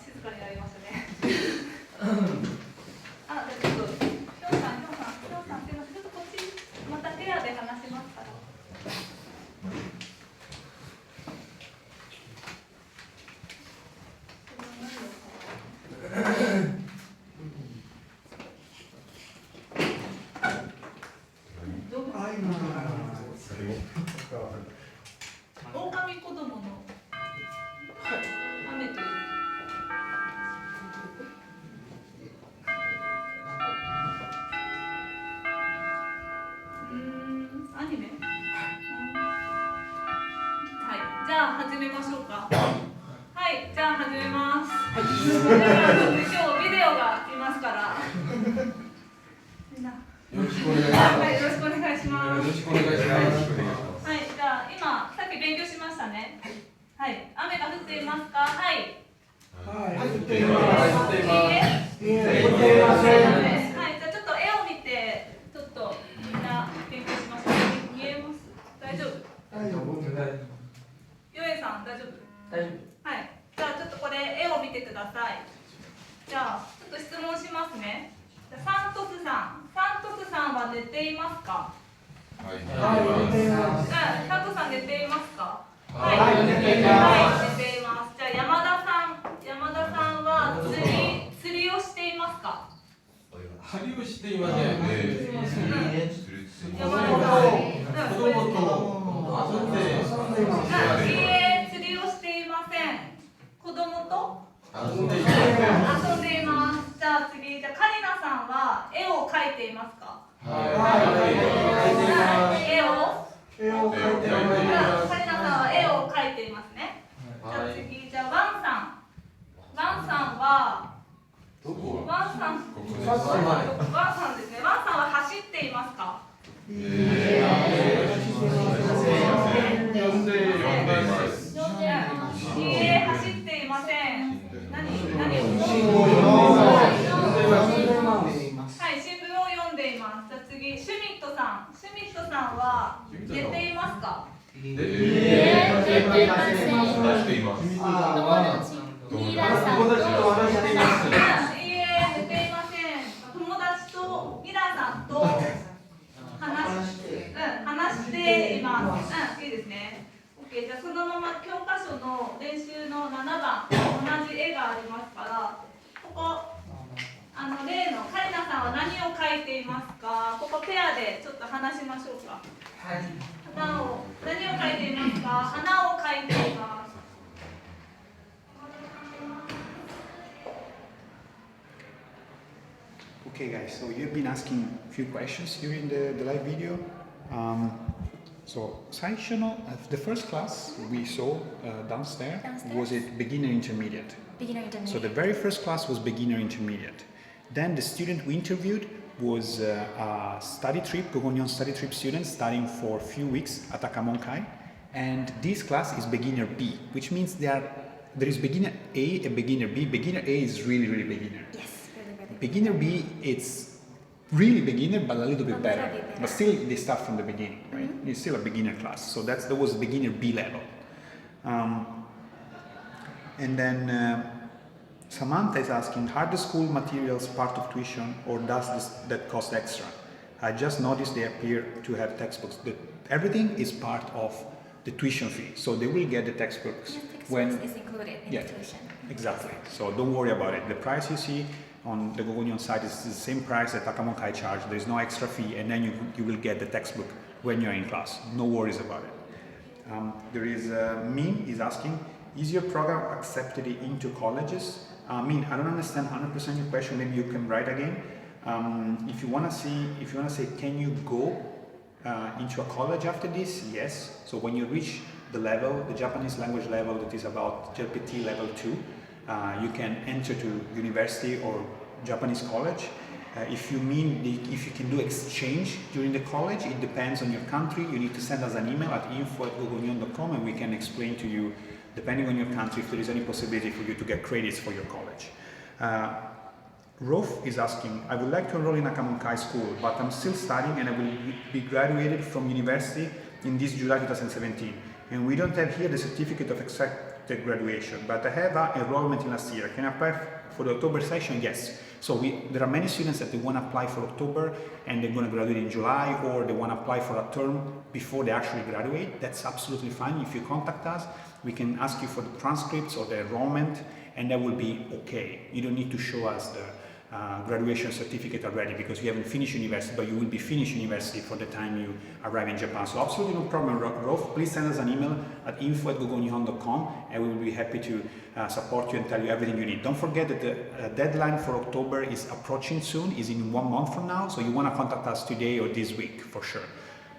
静かになりましたね。あ、ちょっと、ひょうさん、すみません、ちょっとこっち、またペアで話しますから。狼子供の雨という。アニメ？はい、じゃあ始めましょうか。はい、じゃあ始めます。今日ビデオが来ますから。みんな。よろしくお願いします。はい、よろしくお願いします。よろしくお願いします。はい、じゃあ今さっき勉強しましたね。はい、雨が降っていますか？はい。はい、降っています。降っています。いいえ。はい、じゃあちょっと絵を見てちょっとみんな勉強しましょう。見えます？大丈夫？大丈夫。ヨエさん大丈夫？大丈夫。はい。じゃあちょっとこれ絵を見てください。じゃあちょっと質問しますね。サントスさんは寝ていますか？はい、寝ています。サントさん寝ていますか？はい、寝ています。寝ています。じゃあ山田さんは釣りをしていますか？していません。子供と遊んで。いいえ、釣りをしていません。子供と遊んでいます。遊んでいます。じゃあ次、じゃあカリナさんは絵を描いていますか？絵を描いています。カリナさんは絵を描いていますね。じゃあ次、じゃあワンさん。ワンさんはワンさんですね。ワンさんは走っていますか？いいえ、走っていません。何をはい、新聞を読んでいます。じゃあ次、シュミットさん。シュミットさんは寝ていますか？寝ていません。友達と話しています。いいえ、寝ていません。友達とミラさんと話しています。いいですね。OK、じゃあそのまま教科書の練習の7番、同じ絵がありますから、ここ例のカリナさんは何を描いていますか？ここペアでちょっと話しましょうか。何を描いていますか？花を描いています。Okay, guys, so you've been asking a few questions during the live video. So, the first class we saw downstairs was it beginner intermediate. So the very first class was beginner intermediate. Then the student we interviewed was a study trip, Gogonyon study trip student studying for a few weeks at Akamonkai. And this class is beginner B, which means there is beginner A and beginner B. Beginner A is really, really beginner. Yes, really. Beginner B, it's really beginner, but a little bit better. But still, they start from the beginning, right? Mm-hmm. It's still a beginner class. So that was beginner B level. And then Samantha is asking, are the school materials part of tuition or does that cost extra? I just noticed they appear to have textbooks. Everything is part of the tuition fee. So they will get the textbooks when is included in the tuition. Exactly. So don't worry about it. The price you see on the Gogonyon site is the same price that Akamonkai charge. There is no extra fee, and then you will get the textbook when you're in class. No worries about it. There is Min is asking, is your program accepted into colleges? Min, I don't understand 100% your question. Maybe you can write again. If you wanna say, can you go into a college after this? Yes. So when you reach the level, the Japanese language level that is about JPT level 2, you can enter to university or Japanese college. If you can do exchange during the college, it depends on your country. You need to send us an email at info@gogonyon.com and we can explain to you, depending on your country, if there is any possibility for you to get credits for your college. Rolf is asking, I would like to enroll in Akamonkai school, but I'm still studying and I will be graduated from university in this July 2017. And we don't have here the certificate of accepted graduation, but I have an enrollment in last year. Can I apply for the October session? Yes. So there are many students that they want to apply for October and they're going to graduate in July, or they want to apply for a term before they actually graduate. That's absolutely fine. If you contact us, we can ask you for the transcripts or the enrollment, and that will be okay. You don't need to show us the graduation certificate already because you haven't finished university, but you will be finished university for the time you arrive in Japan. So absolutely no problem, Rolf. Please send us an email at info@gogonihon.com and we will be happy to support you and tell you everything you need. Don't forget that the deadline for October is approaching soon, is in 1 month from now, so you want to contact us today or this week for sure.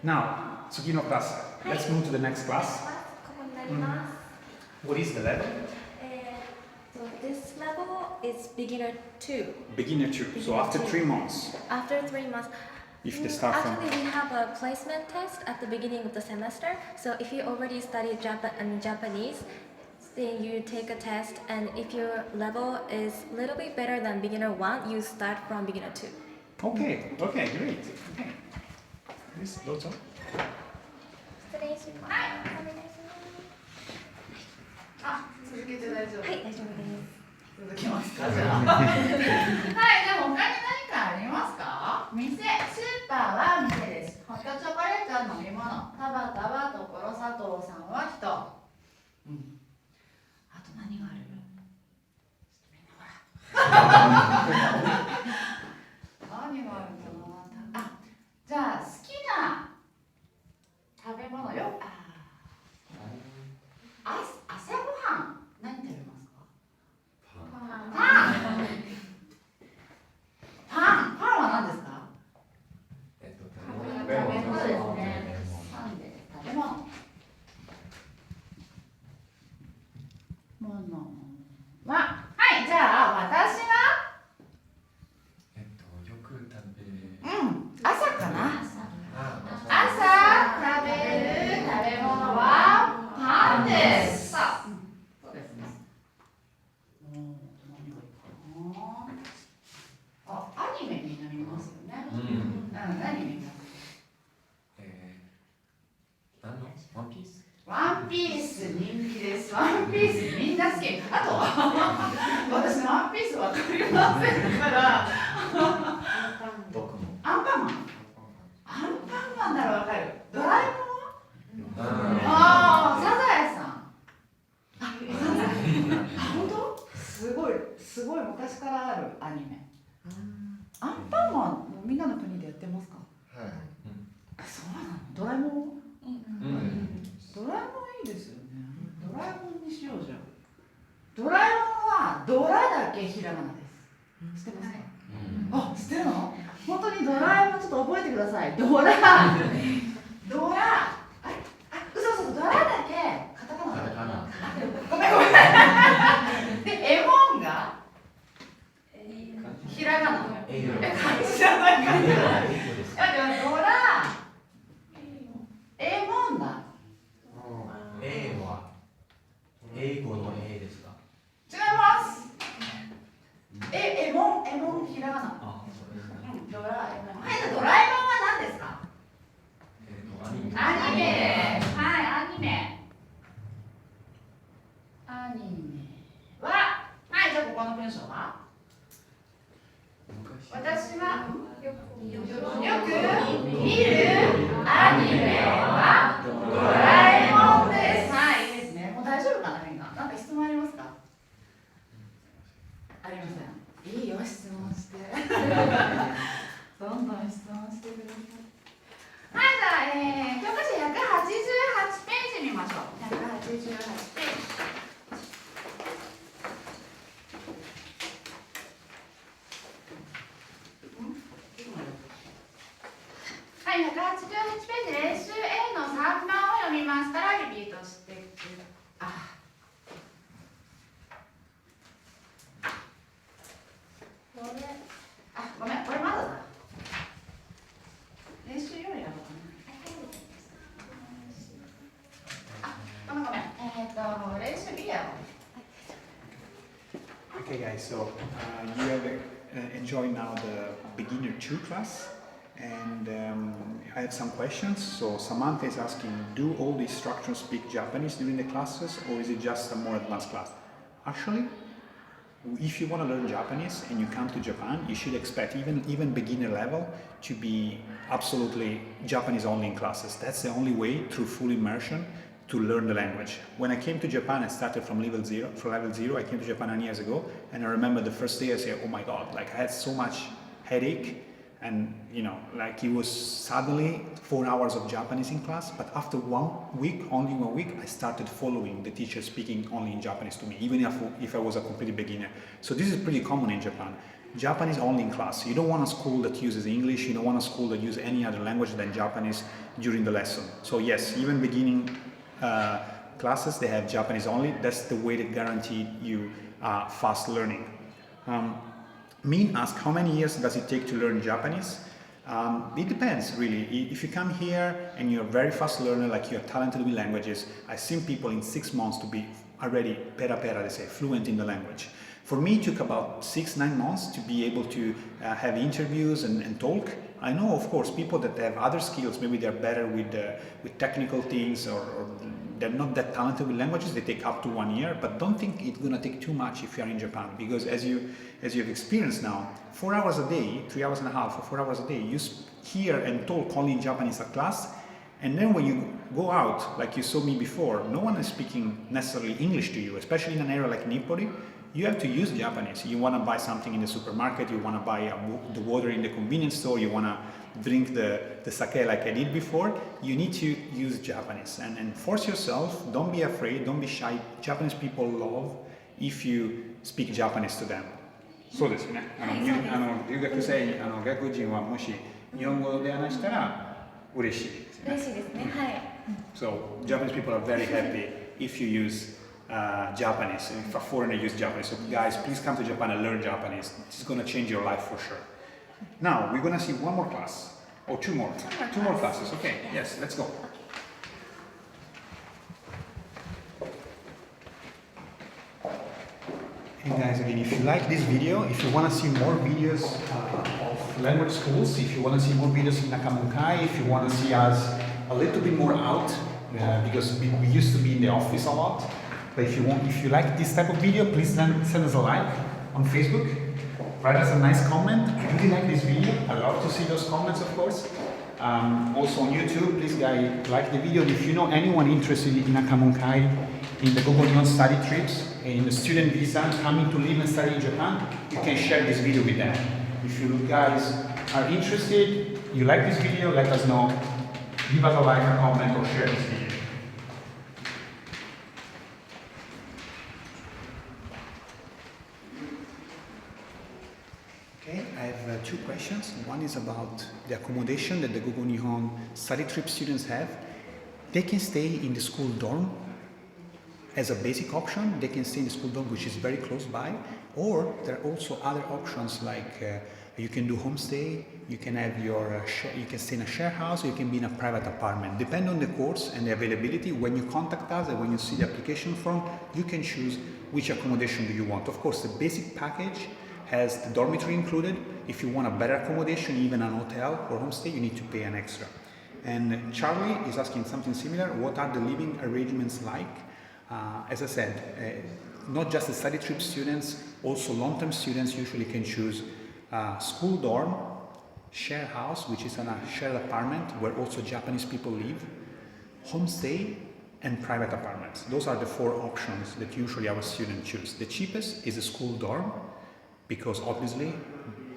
Now, Tsukino class, let's move to the next class. What is the level? So this level is beginner 2. Beginner 2. So after 3 months. After 3 months. If they start Actually, we have a placement test at the beginning of the semester. So if you already studied Japanese, then you take a test, and if your level is a little bit better than beginner 1, you start from beginner 2. Okay, great. Okay. Please, どうぞ。失礼します。続けて大丈夫。はい、大丈夫です。続きますか、じゃあ。はい、じゃあ他に何かありますか？店、スーパーは店です。ホットチョコレートは飲み物。タバタはところ、佐藤さんは人。あと何がある？みんなほら。何があるの？ワンピース。ワンピース人気です。ワンピースみんな好き。あと私ワンピースわかりませんから。僕も。アンパンマン。アンパンマンならわかる。ドラえもん。ああ、サザエさん。あ、サザエ。本当？すごい昔からあるアニメ。アンパンマンみんなの国でやってますか？はい。そうなの。ドラえもん。ドラえもんいいですよね。ドラえもんにしようじゃん。ドラえもんはドラだけひらがなです。知ってますか？あ、知ってるの？本当にドラえもんちょっと覚えてください。ドラ。嘘、ドラだけカタカナだ。ごめん。で、エモンがひらがな。漢字じゃないか。ドラ。エモンだ。A は英語の A ですか？違います。エモンひらがな。ドラえもん。はい、ドラえもんは何ですか？アニメです。はい、アニメは、はい、じゃあここの文章は？私はよく見るアニメはドラえもんです。はい、いいですね。もう大丈夫かな、みんな。なんか質問ありますか？ありません。いいよ、質問して。どんどん質問してください。はい、じゃあ、教科書188ページ見ましょう。188ページ。はい、188ページ、練習 A の3番を読みますからリピートしてください。ごめん、これまだだ。練習よりやろうかな。ごめん。練習 B やろう。 Okay, guys, so you have enjoyed now the beginner 2 class, and I have some questions. So Samantha is asking, do all the instructors speak Japanese during the classes, or is it just a more advanced class? Actually, if you want to learn Japanese and you come to Japan, you should expect even beginner level to be absolutely Japanese only in classes. That's the only way through full immersion to learn the language. When I came to Japan, I started from level zero. I came to Japan 9 years ago, and I remember the first day I said, oh my God, like I had so much headache, and like it was suddenly 4 hours of Japanese in class, but after only one week, I started following the teacher speaking only in Japanese to me, even if I was a complete beginner. So this is pretty common in Japan. Japanese only in class. You don't want a school that uses English, you don't want a school that uses any other language than Japanese during the lesson. So yes, even beginning classes, they have Japanese only. That's the way that guarantee you fast learning. Min asked, how many years does it take to learn Japanese? It depends, really. If you come here and you're a very fast learner, like you're talented with languages, I've seen people in 6 months to be already pera, they say, fluent in the language. For me, it took about 6-9 months to be able to have interviews and talk. I know, of course, people that have other skills, maybe they're better with technical things, or they're not that talented with languages, they take up to 1 year, but don't think it's gonna take too much if you're in Japan, because as you've experienced now, 4 hours a day, 3 hours and a half, or 4 hours a day, you hear and talk only in Japanese at class, and then when you go out, like you saw me before, no one is speaking necessarily English to you, especially in an area like Nippori. You have to use Japanese. You want to buy something in the supermarket, you want to buy the water in the convenience store, you want to drink the sake like I did before, you need to use Japanese. And force yourself, don't be afraid, don't be shy. Japanese people love if you speak Japanese to them. そうですね。留学生、外国人はもし日本語で話したら嬉しいですね。嬉しいですね。はい。So Japanese people are very happy if you use Japanese, if a foreigner uses Japanese. So guys, please come to Japan and learn Japanese. It's going to change your life for sure. Now, we're going to see one more class, or two more classes. Okay, yes, let's go. Hey guys, again, if you like this video, if you want to see more videos of language schools, if you want to see more videos in Akamonkai, if you want to see us a little bit more out, because we used to be in the office a lot. But if you like this type of video, please send us a like on Facebook. Write us a nice comment. I really like this video. I love to see those comments, of course. Also on YouTube, please guys like the video. If you know anyone interested in Akamonkai, in the Google Nihon study trips, in the student visa, coming to live and study in Japan, you can share this video with them. If you guys are interested, you like this video, let us know. Give us a like, a comment, or share this video. Okay, I have two questions. One is about the accommodation that the Google Nihon study trip students have. They can stay in the school dorm as a basic option. They can stay in the school dorm, which is very close by, or there are also other options like you can do homestay, you can have you can stay in a share house, or you can be in a private apartment. Depending on the course and the availability, when you contact us and when you see the application form, you can choose which accommodation do you want. Of course, the basic package has the dormitory included. If you want a better accommodation, even an hotel or homestay, you need to pay an extra. And Charlie is asking something similar. What are the living arrangements like? As I said, not just the study trip students, also long-term students usually can choose school dorm, share house, which is a shared apartment where also Japanese people live, homestay, and private apartments. Those are the four options that usually our students choose. The cheapest is a school dorm, because obviously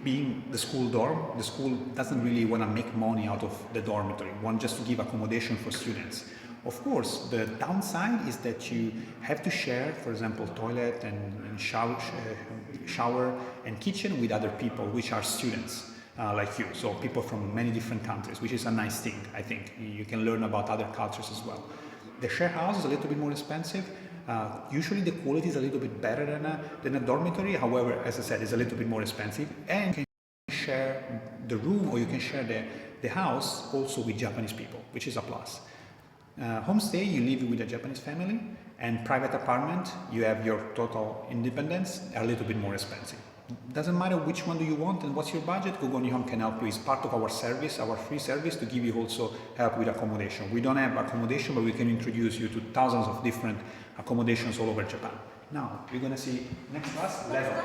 being the school dorm, the school doesn't really want to make money out of the dormitory, want just to give accommodation for students. Of course, the downside is that you have to share, for example, toilet and shower and kitchen with other people, which are students like you, so people from many different countries, which is a nice thing, I think. You can learn about other cultures as well. The share house is a little bit more expensive. Usually the quality is a little bit better than a dormitory. However, as I said, it's a little bit more expensive. And you can share the room, or you can share the house also with Japanese people, which is a plus. Homestay, you live with a Japanese family, and private apartment, you have your total independence, a little bit more expensive. Doesn't matter which one do you want and what's your budget, Google Nihon can help you. It's part of our service, our free service, to give you also help with accommodation. We don't have accommodation, but we can introduce you to thousands of different accommodations all over Japan. Now, we're gonna see next class, level.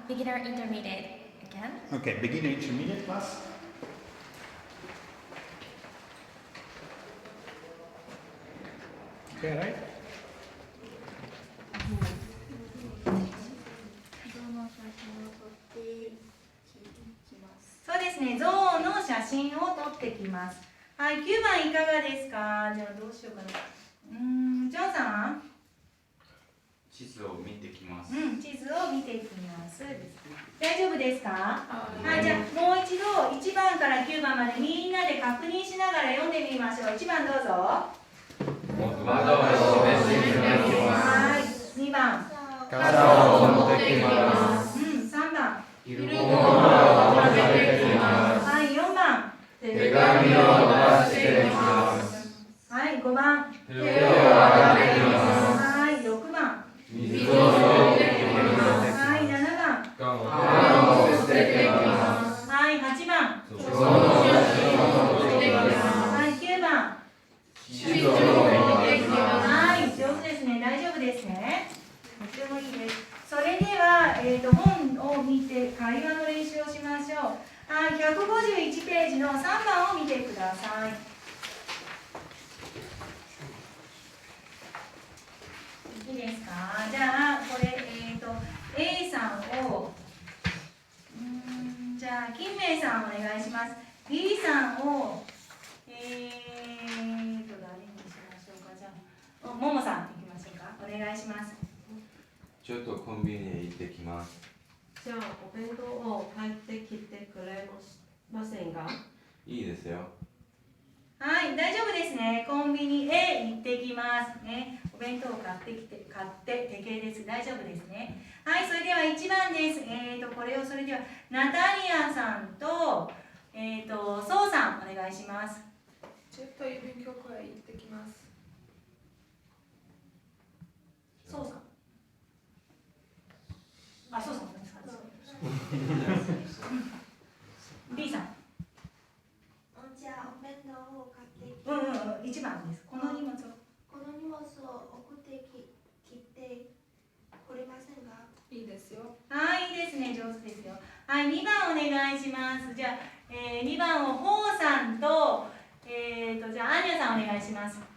Beginner intermediate again. Okay, beginner intermediate class. Okay, right? そうですね、ゾウの写真を撮ってきます。はい、9番いかがですか。じゃあどうしようかな。ジョンさん。地図を見てきます。地図を見ていきます。大丈夫ですか。はい、じゃあもう一度1番から9番までみんなで確認しながら読んでみましょう。1番どうぞ。はい、2番。傘を持ってきます。3番。着るものを持ってきます。はい、4番。手紙を出してきます。はい、5番。手を洗ってきます。はい、6番。水を持ってきます。はい、7番。缶を捨ててきます。はい、8番。その写真を撮ってきます。はい、9番。地図を持ってきます。はい、上手ですね。大丈夫ですね。とてもいいです。それでは、本を見て会話の練習をしましょう。はい、151ページの3番を見てください。いいですか。じゃあこれA さんをじゃあ金明さんお願いします。B さんを誰にしましょうか。じゃあももさんいきましょうか。お願いします。ちょっとコンビニへ行ってきます。じゃあお弁当を買ってきてくれませんか。いいですよ。はい、大丈夫ですね。コンビニへ行ってきますね。お弁当を買って手形です。大丈夫ですね。はい、それでは1番です。これをそれではナタリアさんとソウさんお願いします。ちょっと郵便局へ行ってきます。ソウさん。あ、ソウさんですか。B さん。じゃあお弁当を買ってき1番です。このはい、2番お願いします。じゃあ、2番をホウさんと、じゃあアーニャさんお願いします。ち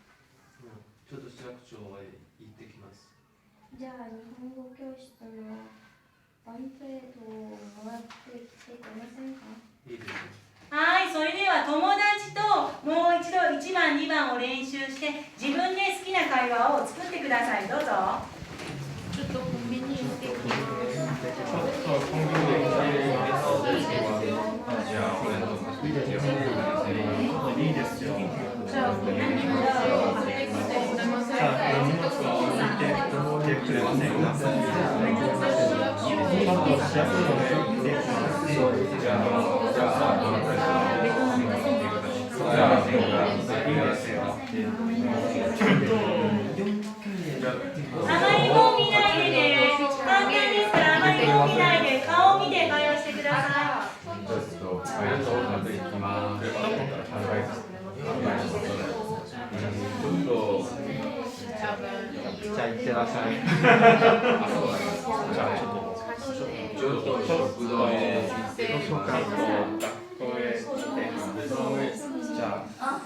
ょっと市役所まで行ってきます。じゃあ日本語教室のパンフレットをもらってきてくれませんか？いいですね。はい、それでは友達ともう一度1番、2番を練習して自分で好きな会話を作ってください。どうぞ。ちょっとコンビニ行ってきます。じゃあ俺のいいですよ。じゃあ何を買ってきてくれませんか？見てくれませんか？あまりもう見ないでね。簡単ですからあまりもう見ないで顔を見て会話してください。ちょっとありがとうございます。ちょっとじゃあ行ってらっしゃい。ちょっと食堂へ行って学校へ行ってじゃあ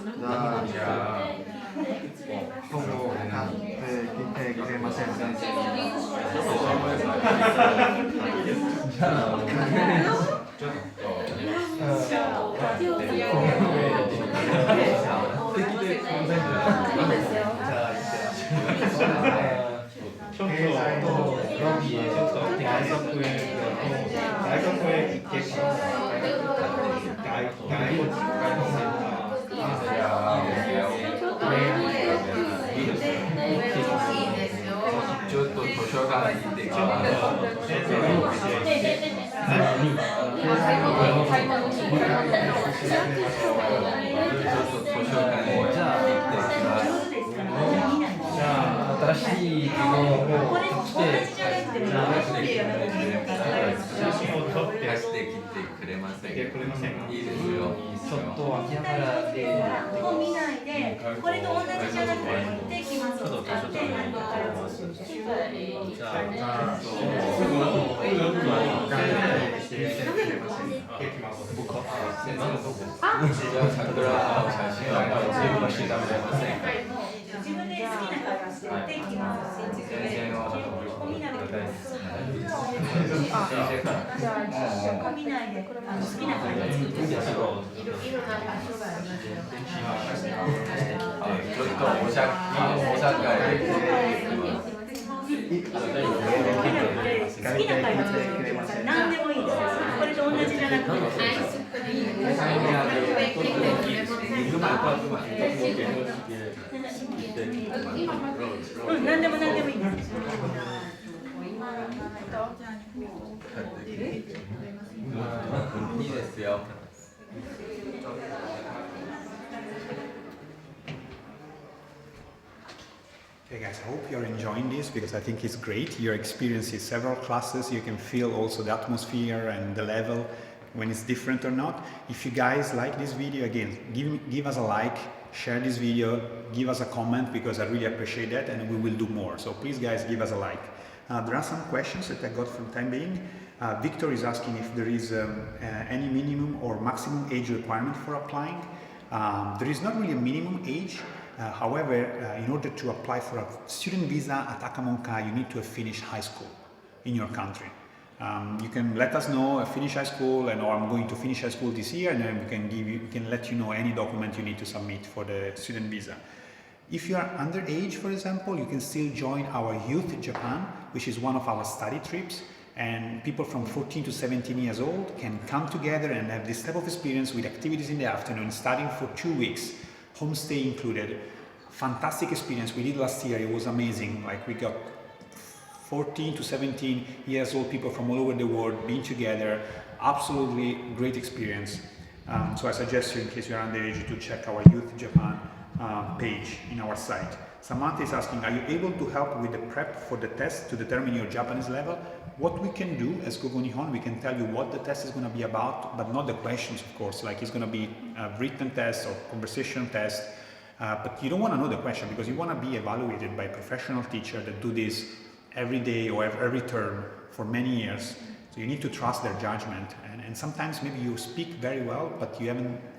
本を買ってきてくれませんか？じゃあちょっと図書館に行ってきます。新しいものを着て写真を撮って貸してきてくれませんか？いいですよ。ちょっと秋葉原でもう見ないで、これと同じじゃなくて持ってきます。ちょっと図書館にじゃあ僕はじゃあ桜の写真は全部調べませんか？自分で好きな会話して持ってきます。先生の見ないで。見ないで好きな会話作ってください。ちょっとおしゃ好きな会話作ってください。何でもいいです。これと同じじゃなくて。何でもいいです。いいですよ。Okay guys, I hope you're enjoying this because I think it's great. Your experience is several classes, you can feel also the atmosphere and the level when it's different or not. If you guys like this video, again, give us a like, share this video, give us a comment because I really appreciate that and we will do more. So please guys, give us a like. There are some questions that I got from time being. Victor is asking if there is any minimum or maximum age requirement for applying. There is not really a minimum age. However, in order to apply for a student visa at Akamonkai, you need to have finished high school in your country. You can let us know, finish high school, and or I'm going to finish high school this year, and then we can let you know any document you need to submit for the student visa. If you are underage, for example, you can still join our Youth Japan, which is one of our study trips, and people from 14 to 17 years old can come together and have this type of experience with activities in the afternoon, starting for 2 weeks, homestay included. Fantastic experience we did last year. It was amazing. Like we got 14 to 17 years old people from all over the world being together. Absolutely great experience. So I suggest you, in case you're underage, to check our Youth Japan page in our site. Samantha is asking, are you able to help with the prep for the test to determine your Japanese level? What we can do as Gogo Nihon, we can tell you what the test is going to be about, but not the questions, of course. Like it's going to be a written test or conversation test. But you don't want to know the question because you want to be evaluated by a professional teacher that do this every day or every term for many years. So you need to trust their judgment. And sometimes maybe you speak very well, but you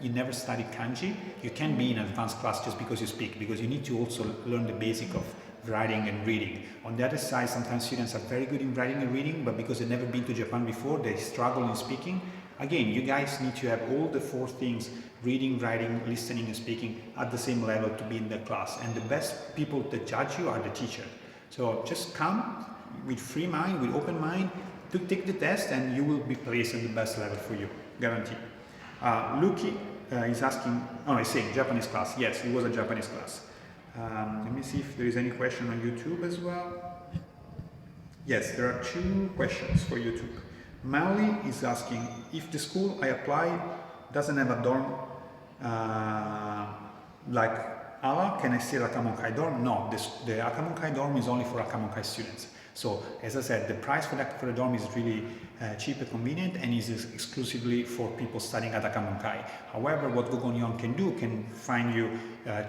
never studied kanji. You can't be in an advanced class just because you speak, because you need to also learn the basic of writing and reading. On the other side, sometimes students are very good in writing and reading, but because they've never been to Japan before, they struggle in speaking. Again, you guys need to have all the 4 things, reading, writing, listening, and speaking, at the same level to be in the class. And the best people that judge you are the teacher. So just come with free mind, with open mind, to take the test, and you will be placed at the best level for you, guaranteed. Luki is asking, I say Japanese class. Yes, it was a Japanese class. Let me see if there is any question on YouTube as well. Yes, there are 2 questions for YouTube. Mauli is asking, if the school I apply doesn't have a dorm like ALA, can I stay at Akamonkai dorm? No, the Akamonkai dorm is only for Akamonkai students. So, as I said, the price for the dorm is really cheap and convenient, and is exclusively for people studying at Akamonkai. However, what Nihon can find you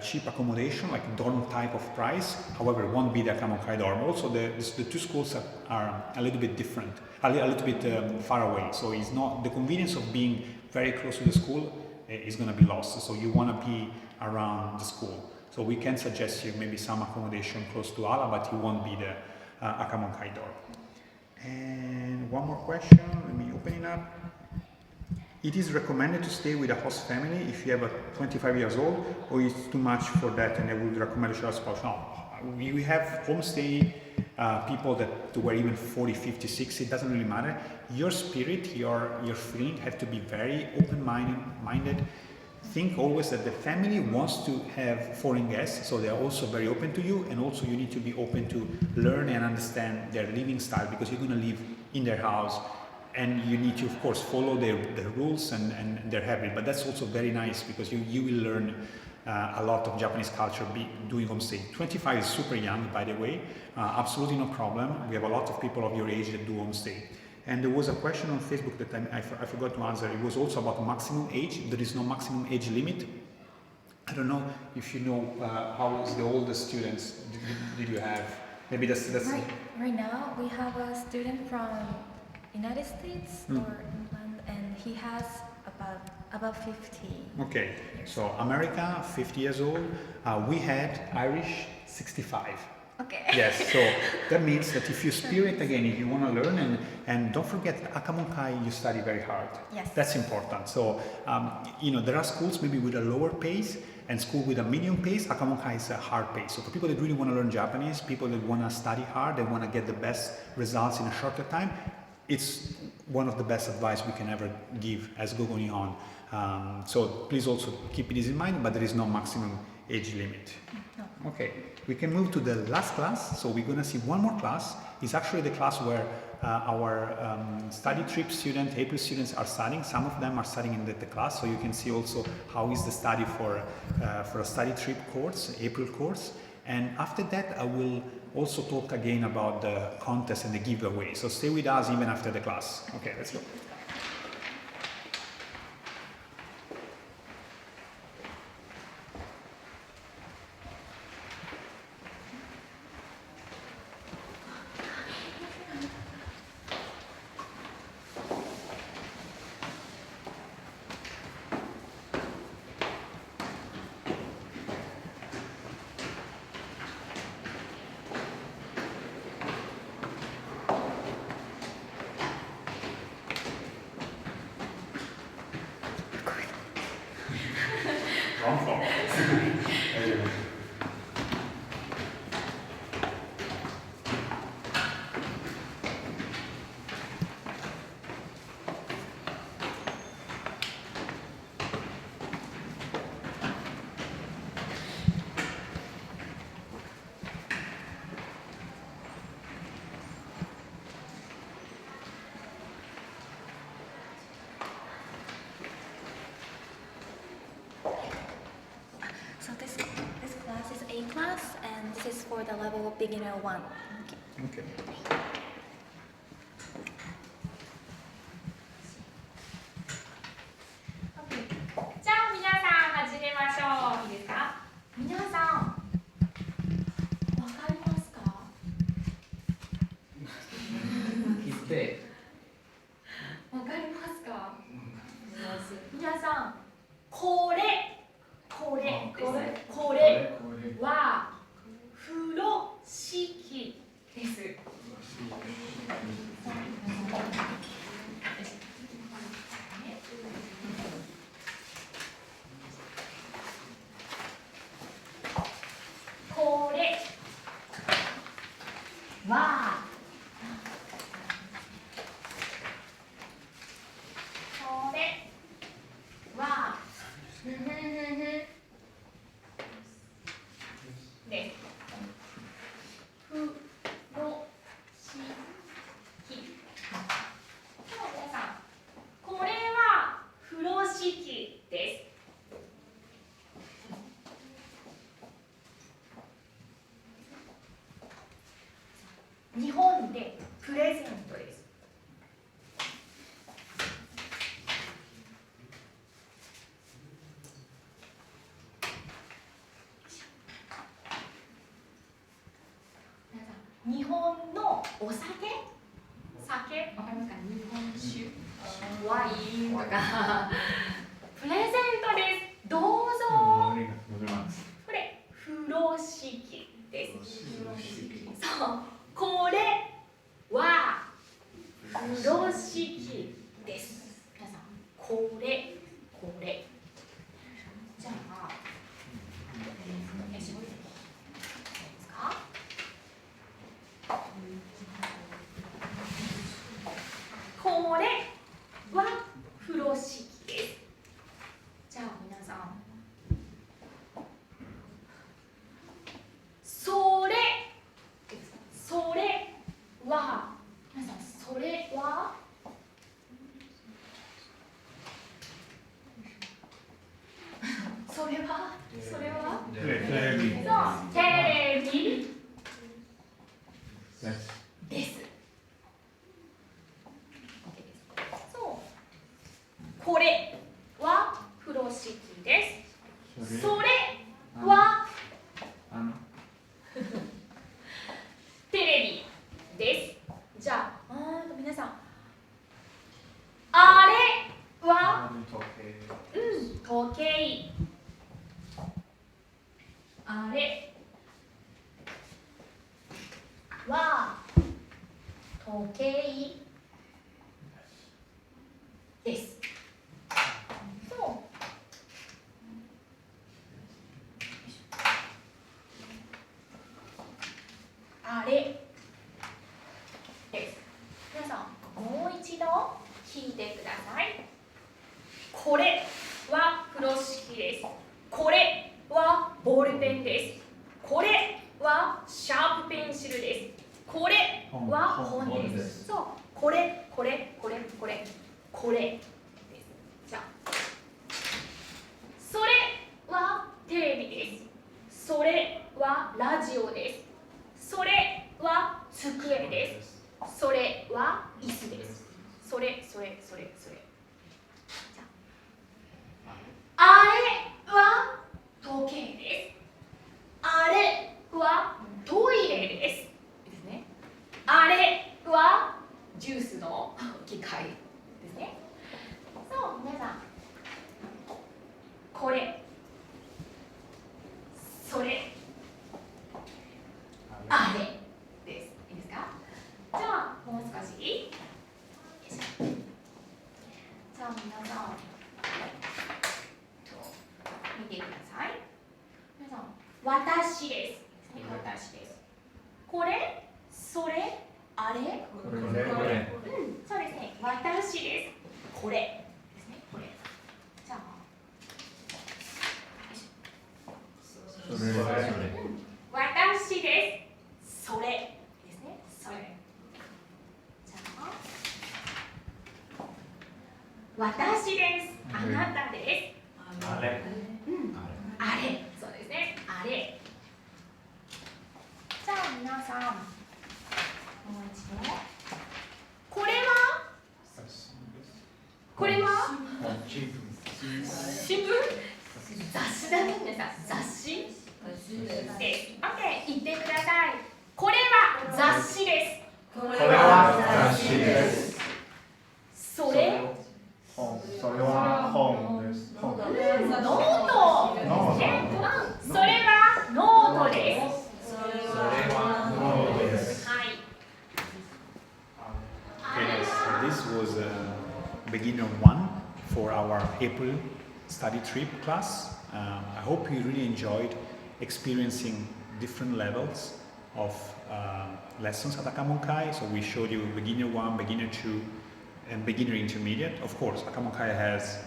cheap accommodation, like dorm type of price. However, it won't be the Akamonkai dorm. Also, the 2 schools are a little bit different, a little bit far away. So it's not the convenience of being very close to the school is going to be lost. So you want to be around the school. So we can suggest you maybe some accommodation close to ALA, but you won't be the Akamonkai dorm. And one more question, let me open it up. It is recommended to stay with a host family if you are 25 years old, or it's too much for that and I would recommend to share a spouse? No, we have homestay people that were even 40, 50, 60, it doesn't really matter. Your spirit, your feeling have to be very open-minded. Think always that the family wants to have foreign guests, so they are also very open to you, and also you need to be open to learn and understand their living style, because you're going to live in their house, and you need to, of course, follow their rules and their habit. But that's also very nice, because you will learn a lot of Japanese culture doing homestay. 25 is super young, by the way, absolutely no problem. We have a lot of people of your age that do homestay. And there was a question on Facebook that I forgot to answer. It was also about maximum age. There is no maximum age limit. I don't know if you know how is the oldest students did you have? Maybe that's right now we have a student from United States or England, and he has about 50. Okay, so America, 50 years old. We had Irish, 65. Okay. Yes, so that means that if you spirit again, if you want to learn, and don't forget Akamonkai, you study very hard. Yes. That's important. So, there are schools maybe with a lower pace and school with a medium pace. Akamonkai is a hard pace. So for people that really want to learn Japanese, people that want to study hard, they want to get the best results in a shorter time, it's one of the best advice we can ever give as Nihon. So please also keep this in mind, but there is no maximum age limit. No. Okay, we can move to the last class. So we're going to see one more class. It's actually the class where our study trip students, April students are studying. Some of them are studying in the class, so you can see also how is the study for a study trip course, April course. And after that, I will also talk again about the contest and the giveaway. So stay with us even after the class. Okay, let's go. So this class is A class, and this is for the level of beginner 1. Okay.じゃあ皆さん始めましょう。いいですか？皆さんわかりますか？切って日本のお酒わかりますか？日本酒、ワインとかプレゼントです。どうぞ。これ風呂敷です。そう、これは風呂敷です。皆さん、これ。じゃあ、よし、いいですか？これは風呂敷です。じゃあ皆さん、それは、皆さん、それはテレビ。そう、テレビです。そう、これは風呂敷です。それはテレビです。じゃあ、皆さん、あれは時計。あれは時計です。そう。あれです。皆さん、もう一度聞いてください。これは風呂敷です。これはボールペンです。これはシャープペンシルです。これは本です。そう、これです。じゃあ、それはテレビです。それはラジオです。それは机です。それは椅子です。それ。じゃあ、あれは時計です。あれはトイレです。ですね。あれはジュースの機械ですね。そう、皆さん、これ、それ、あれです。いいですか？じゃあ、もう少し。じゃあ、皆さん、見てください。皆さん、私です。私です。これ、それ、あれ？これ。そうですね。私です。これですね。これ。じゃあ、私です。それですね。それ。じゃあ、私です。あなたです。あれ。あれ。そうですね。あれ。じゃあ皆さん、もう一度。これは新聞？雑誌だね、皆さん。雑誌です。OK、言ってください。これは雑誌です。これは雑誌です。それは本です。ノートですね。それはノートです。Okay, so this was beginner 1 for our April study trip class. I hope you really enjoyed experiencing different levels of lessons at Akamonkai. So we showed you beginner 1, beginner 2, and beginner intermediate. Of course, Akamonkai has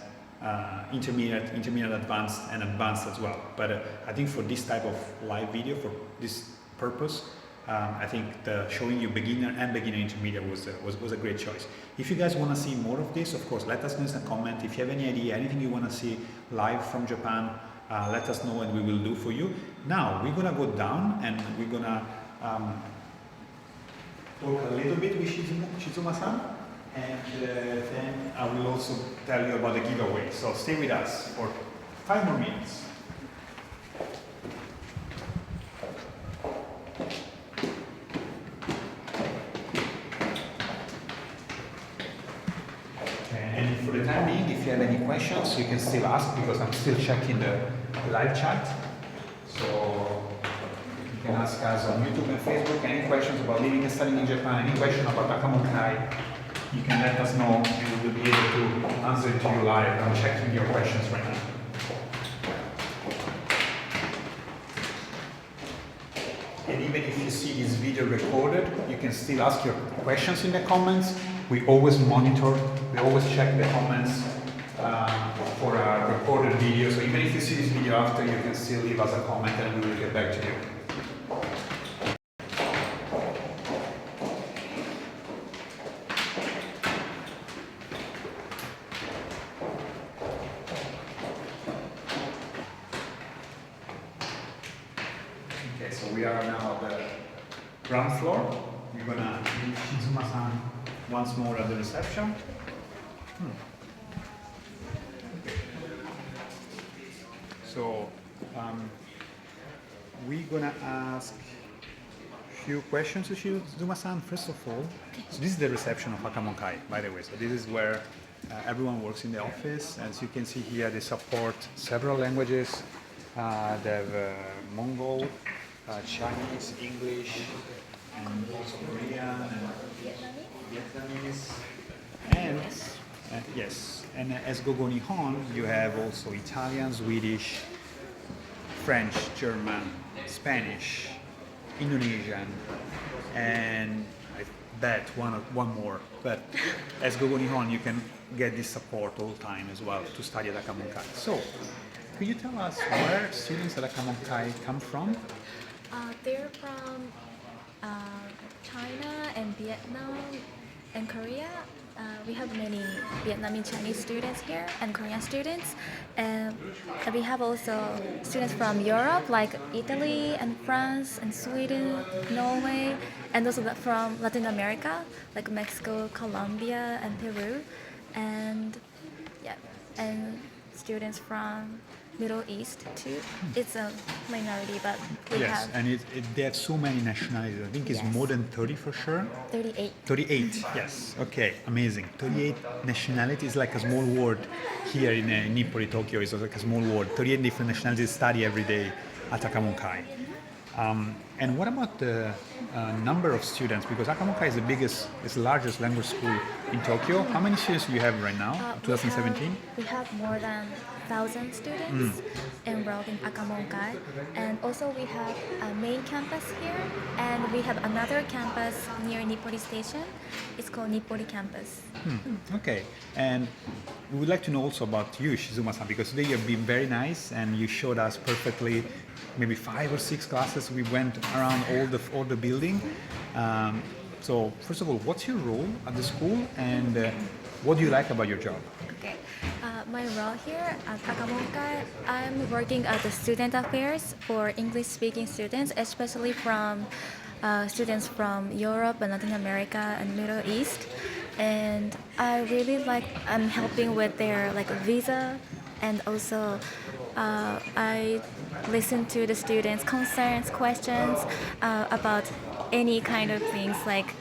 intermediate, advanced, and advanced as well. But I think for this type of live video, for this purpose, I think showing you beginner and beginner intermediate was a great choice. If you guys want to see more of this, of course, let us know in the comment. If you have any idea, anything you want to see live from Japan, let us know and we will do for you. Now, we're going to go down and we're going to talk a little bit with Shizuma-san. And then I will also tell you about the giveaway. So stay with us for 5 more minutes. you have any questions, you can still ask because I'm still checking the live chat. So you can ask us on YouTube and Facebook any questions about living and studying in Japan, any question about Akamonkai. You can let us know and we will be able to answer it to you live. I'm checking your questions right now. And even if you see this video recorded, you can still ask your questions in the comments. We always monitor, we always check the comments for a recorded video. So even if you see this video after, you can still leave us a comment and we will get back to you. Okay, so we are now at the ground floor. We're gonna meet Shizuma-san once more at the reception. So we're gonna ask a few questions to Shizuma-san. First of all, so this is the reception of Akamonkai, by the way. So this is where everyone works in the office. As you can see here, they support several languages. They have Mongol, Chinese, English, and also Korean and Vietnamese. And yes, and as Gogo Nihon, you have also Italian, Swedish, French, German, Spanish, Indonesian, and I bet one more. But as Gogo Nihon, you can get this support all the time as well to study at Akamonkai. So, could you tell us where students at Akamonkai come from? They're from China and Vietnam and Korea. We have many Vietnamese Chinese students here and Korean students. And we have also students from Europe like Italy and France and Sweden, Norway, and also from Latin America like Mexico, Colombia, and Peru. And yeah, and students from Middle East too. It's a minority, but we yes, have... and they have so many nationalities. I think it's more than 30 for sure. 38. 38, yes. Okay, amazing. 38 nationalities, like a small world here in Nippori, Tokyo. It's like a small world. 38 different nationalities study every day at Akamonkai. And what about the number of students? Because Akamonkai is the largest language school in Tokyo. How many students do you have right now, 2017? We have more than 1,000 students enrolled in Akamonkai. And also we have a main campus here, and we have another campus near Nippori Station. It's called Nippori campus. Okay, and we would like to know also about you, Shizuma-san, because today you've been very nice and you showed us perfectly maybe 5 or 6 classes. We went around all the building. So first of all, what's your role at the school, and what do you like about your job? Okay, my role here at Akamonkai, I'm working at the student affairs for English-speaking students, especially from students from Europe and Latin America and Middle East. And I really like helping with their visa, and also I listen to the students' concerns, questions about any kind of things like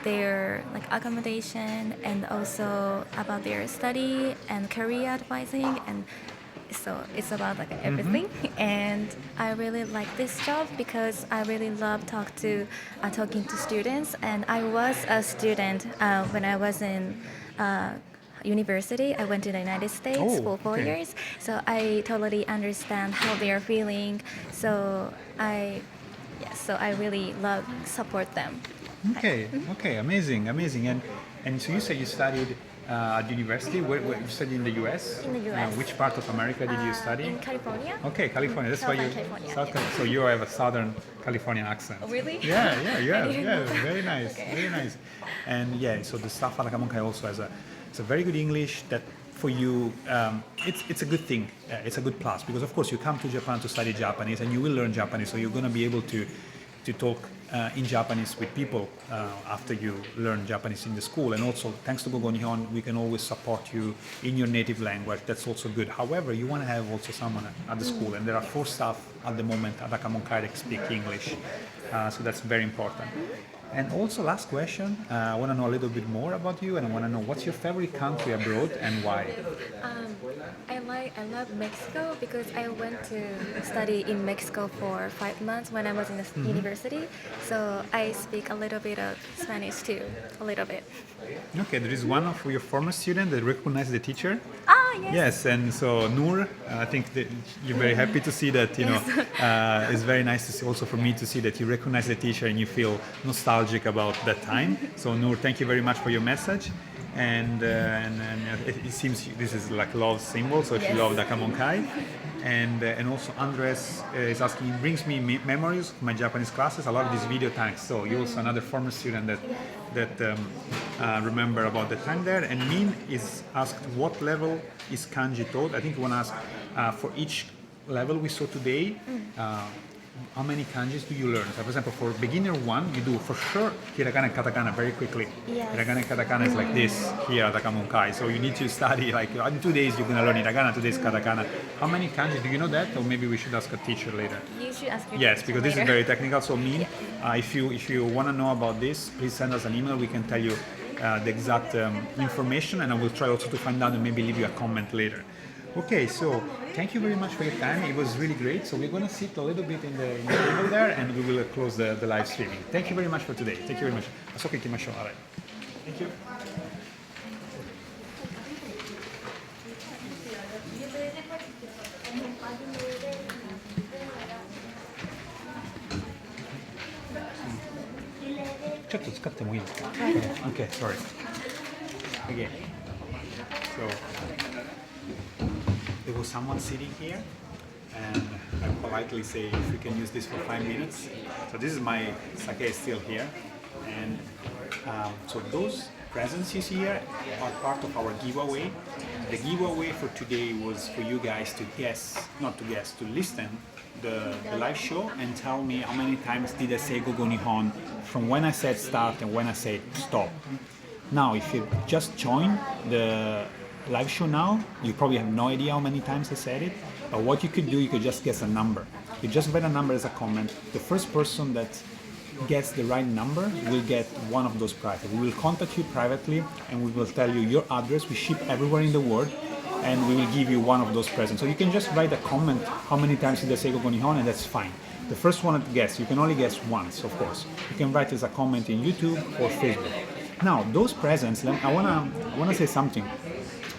their accommodation, and also about their study and career advising, and so it's about everything. And I really like this job because I really love talking to students. And I was a student when I was in university. I went to the United States for 4 years, so I totally understand how they are feeling. So I really love support them. Okay, amazing. And so you said you studied at university. Where you studied in the U.S.? In the U.S. Which part of America did you study? In California. Okay, California. That's why you California, South California. So you have a Southern Californian accent. Oh, really? Yeah. Very nice, very nice. And yeah, so the staff at Akamonkai also has a very good English that for you, it's a good thing. It's a good plus because of course you come to Japan to study Japanese and you will learn Japanese, so you're going to be able to talk in Japanese with people after you learn Japanese in the school. And also, thanks to Gogo Nihon, we can always support you in your native language. That's also good. However, you want to have also someone at the school, and there are 4 staff at the moment at Akamonkai that speak English, so that's very important. And also, last question, I want to know a little bit more about you, and I want to know what's your favorite country abroad and why? I love Mexico because I went to study in Mexico for 5 months when I was in the university. So I speak a little bit of Spanish too, a little bit. Okay, there is one of your former students that recognized the teacher. Ah, yes. Yes, and so Noor, I think that you're very happy to see that, you know, it's very nice to see, also for me to see that you recognize the teacher and you feel nostalgic about that time. So Noor, thank you very much for your message. And it seems this is like love symbol, so she loved Akamonkai. And also Andres is asking, it brings me memories of my Japanese classes. I love this video, thanks. So you're also another former student that remember about the time there. And Min is asked, what level is kanji taught? I think you want to ask for each level we saw today, how many kanjis do you learn? So for example, for beginner 1, you do for sure hiragana and katakana very quickly. Yes. Hiragana and katakana is like this here at Akamonkai. So you need to study, like in 2 days you're going to learn hiragana, 2 days katakana. How many kanji, do you know that? Or maybe we should ask a teacher later. You should ask your Yes, teacher because this is later. very technical. So Min, if you want to know about this, please send us an email. We can tell you the exact information, and I will try also to find out and maybe leave you a comment later. Okay, so thank you very much for your time. It was really great. So we're going to sit a little bit in the table there, and we will close the live streaming. Thank you very much for today. Thank you very much. Thank you. Okay, sorry. Again. So there was someone sitting here, and I politely say if we can use this for 5 minutes. So this is my sake still here, and so those presents you see here are part of our giveaway. The giveaway for today was for you guys to to listen the live show and tell me how many times did I say Gogo Nihon from when I said start and when I said stop. Now, if you just join the live show now, you probably have no idea how many times I said it, but what you could do, you could just guess a number. You just write a number as a comment. The first person that gets the right number will get one of those prizes. We will contact you privately and we will tell you your address. We ship everywhere in the world, and we will give you one of those presents. So you can just write a comment, how many times did I say Gogo Nihon, and that's fine. The first one to guess, you can only guess once, of course. You can write as a comment in YouTube or Facebook. Now, those presents, I wanna say something.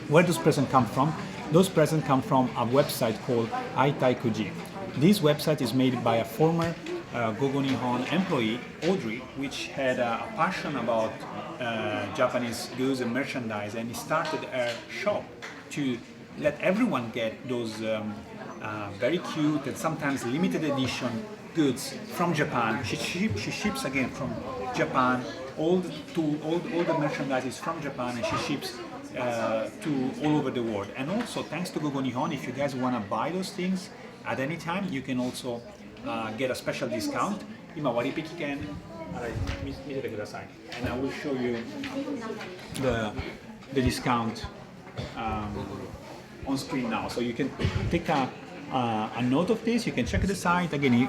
Where does presents come from? Those presents come from a website called iTaikuji. This website is made by a former Gogo Nihon employee, Audrey, which had a passion about Japanese goods and merchandise, and he started a shop to let everyone get those very cute and sometimes limited edition goods from Japan. She ships again from Japan. All the merchandise is from Japan, and she ships to all over the world. And also, thanks to Gogo Nihon, if you guys want to buy those things at any time, you can also get a special discount. 今割引券見ててください。And I will show you the discount on screen now. So you can take a note of this. You can check the site again.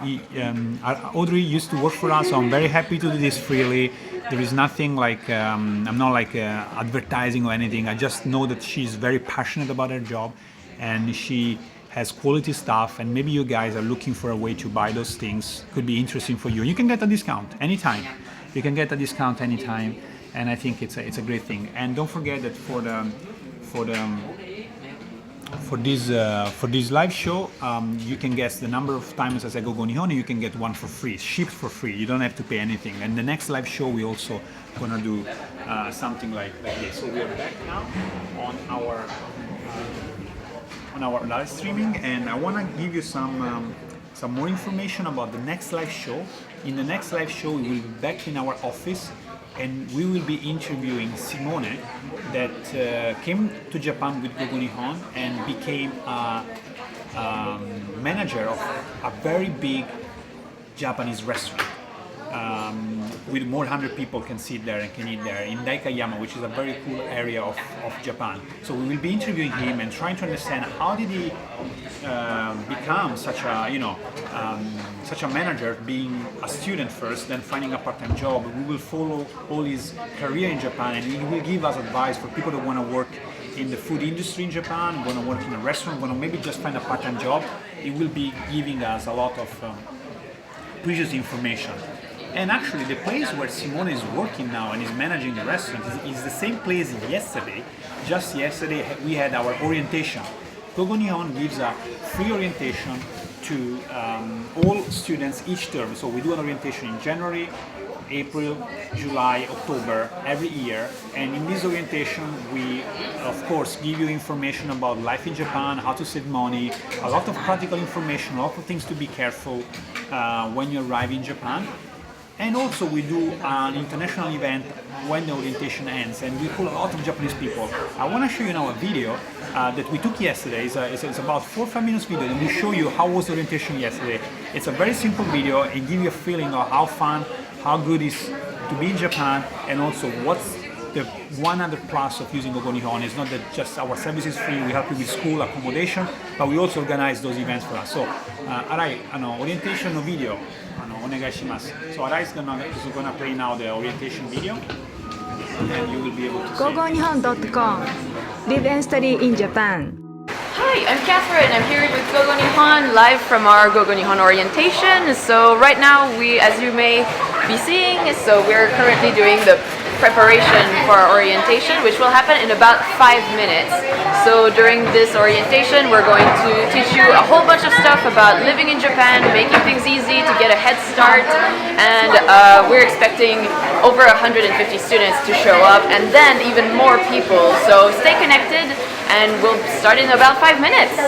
Audrey used to work for us, so I'm very happy to do this freely. There is nothing like I'm not like advertising or anything. I just know that she's very passionate about her job, and she has quality stuff, and maybe you guys are looking for a way to buy those things. Could be interesting for you. You can get a discount anytime. You can get a discount anytime, and I think it's a great thing. And don't forget that for this live show, you can guess the number of times as I Gogo Nihon, and you can get one for free, shipped for free. You don't have to pay anything. And the next live show, we also gonna do something like this. So we are back now on our live streaming, and I wanna give you some more information about the next live show. In the next live show, we will be back in our office, and we will be interviewing Simone, that came to Japan with Gogo Nihon and became a manager of a very big Japanese restaurant. with more 100 people can sit there and can eat there in Daikayama, which is a very cool area of Japan. So we will be interviewing him and trying to understand how did he become such a such a manager, being a student first, then finding a part-time job. We will follow all his career in Japan, and he will give us advice for people that want to work in the food industry in Japan, want to work in a restaurant, want to maybe just find a part-time job. He will be giving us a lot of precious information. And actually, the place where Simone is working now and is managing the restaurant is the same place yesterday. Just yesterday, we had our orientation. Gogo Nihon gives a free orientation to all students each term. So we do an orientation in January, April, July, October every year, and in this orientation we of course give you information about life in Japan, how to save money, a lot of practical information, a lot of things to be careful when you arrive in Japan. And also we do an international event when the orientation ends, and we pull a lot of Japanese people. I want to show you now a video that we took yesterday. It's about 4 or 5 minutes video, and we show you how was the orientation yesterday. It's a very simple video and give you a feeling of how fun, how good it is to be in Japan, and also what's the 100 plus of using Gogo Nihon. It's not that just our service is free, we help you with school accommodation, but we also organize those events for us. So, Arai, orientation video, onegai shimasu. So Arai is gonna play now the orientation video, and you will be able to see. GoGoNihon.com. Live and study in Japan. Hi, I'm Catherine. I'm here with Gogo Nihon, live from our Gogo Nihon orientation. So right now, as you may be seeing, so we're currently doing the preparation for our orientation, which will happen in about 5 minutes. So during this orientation, we're going to teach you a whole bunch of stuff about living in Japan, making things easy to get a head start, and we're expecting over 150 students to show up, and then even more people. So stay connected, and we'll start in about 5 minutes.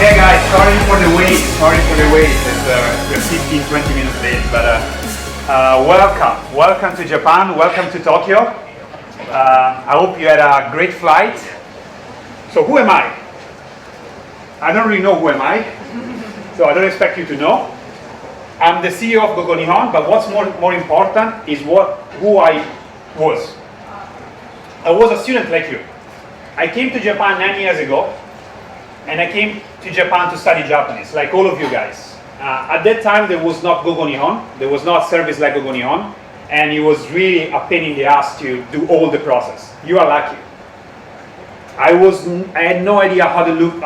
Okay guys, sorry for the wait, we're 15-20 minutes late, but welcome to Japan, welcome to Tokyo. I hope you had a great flight. So who am I? I don't really know who am I, so I don't expect you to know. I'm the CEO of Gogo Nihon, but what's more important is who I was. I was a student like you. I came to Japan 9 years ago, and I came to Japan to study Japanese, like all of you guys. At that time, there was not Gogo Nihon, there was not service like Gogo Nihon, and it was really a pain in the ass to do all the process. You are lucky. I had no idea how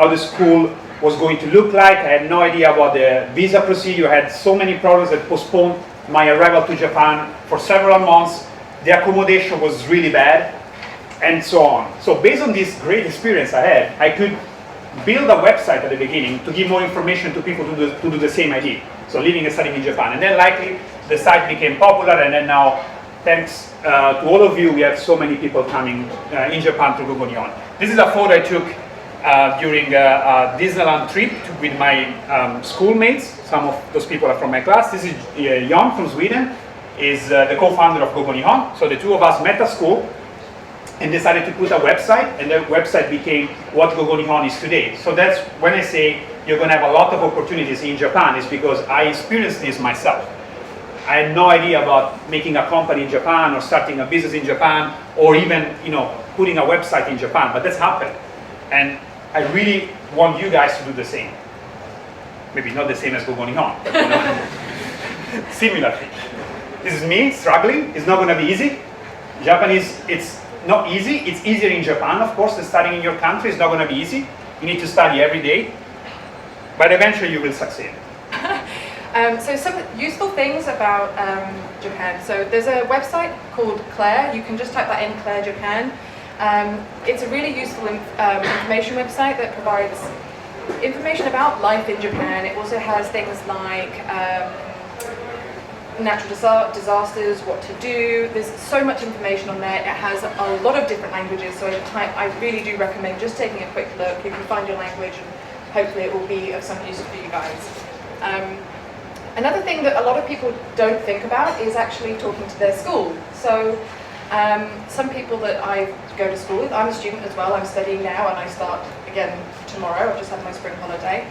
the school was going to look like. I had no idea about the visa procedure. I had so many problems that postponed my arrival to Japan for several months. The accommodation was really bad, and so on. So based on this great experience I had, I could build a website at the beginning to give more information to people to do the same idea. So living and studying in Japan. And then likely the site became popular, and then now, thanks to all of you, we have so many people coming in Japan through Gogo Nihon. This is a photo I took during a Disneyland trip with my schoolmates. Some of those people are from my class. This is Jan from Sweden, is the co-founder of Gogo Nihon. So the two of us met at school and decided to put a website, and the website became what Gogo Nihon is today. So that's when I say you're going to have a lot of opportunities in Japan is because I experienced this myself. I had no idea about making a company in Japan or starting a business in Japan or even, you know, putting a website in Japan, but that's happened. And I really want you guys to do the same. Maybe not the same as Go Nihon, but you know, similar thing. This is me struggling. It's not going to be easy. Japanese, it's not easy. It's easier in Japan, of course, than studying in your country. It's not going to be easy. You need to study every day, but eventually you will succeed. So some useful things about Japan. So there's a website called Claire. You can just type that in, Claire Japan. It's a really useful information website that provides information about life in Japan. It also has things like natural disasters, what to do. There's so much information on there. It has a lot of different languages, so I really do recommend just taking a quick look. You can find your language and hopefully it will be of some use for you guys. Another thing that a lot of people don't think about is actually talking to their school. So some people that I go to school with, I'm a student as well, I'm studying now and I start again tomorrow. I've just had my spring holiday.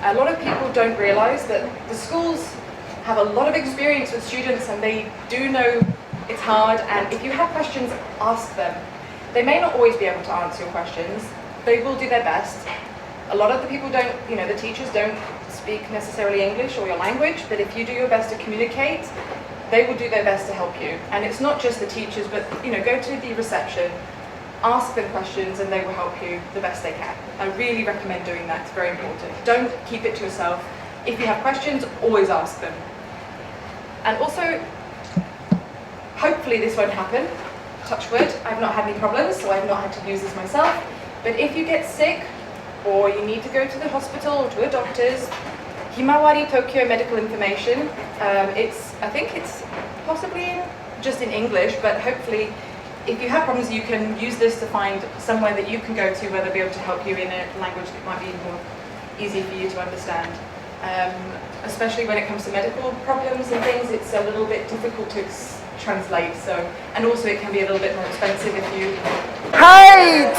A lot of people don't realise that the schools have a lot of experience with students and they do know it's hard, and if you have questions, ask them. They may not always be able to answer your questions. They will do their best. A lot of the people don't, you know, the teachers don't speak necessarily English or your language, but if you do your best to communicate, they will do their best to help you. And it's not just the teachers, but you know, go to the reception, ask them questions and they will help you the best they can. I really recommend doing that, it's very important. Don't keep it to yourself. If you have questions, always ask them. And also, hopefully this won't happen, touch wood, I've not had any problems, so I've not had to use this myself. But if you get sick, or you need to go to the hospital or to a doctor's, Himawari Tokyo Medical Information, I think it's possibly just in English, but hopefully if you have problems you can use this to find somewhere that you can go to where they'll be able to help you in a language that might be more easy for you to understand. Especially when it comes to medical problems and things, it's a little bit difficult to translate, so, and also it can be a little bit more expensive if you... Hi,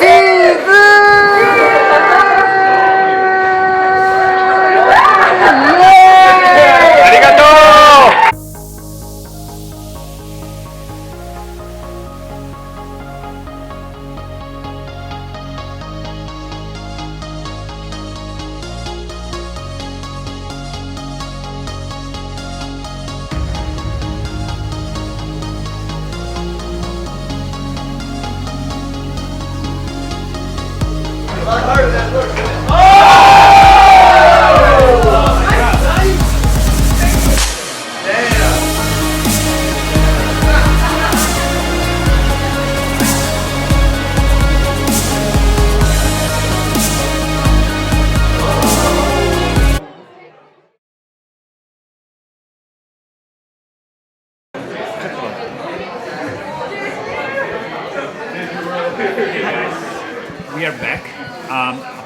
We are back.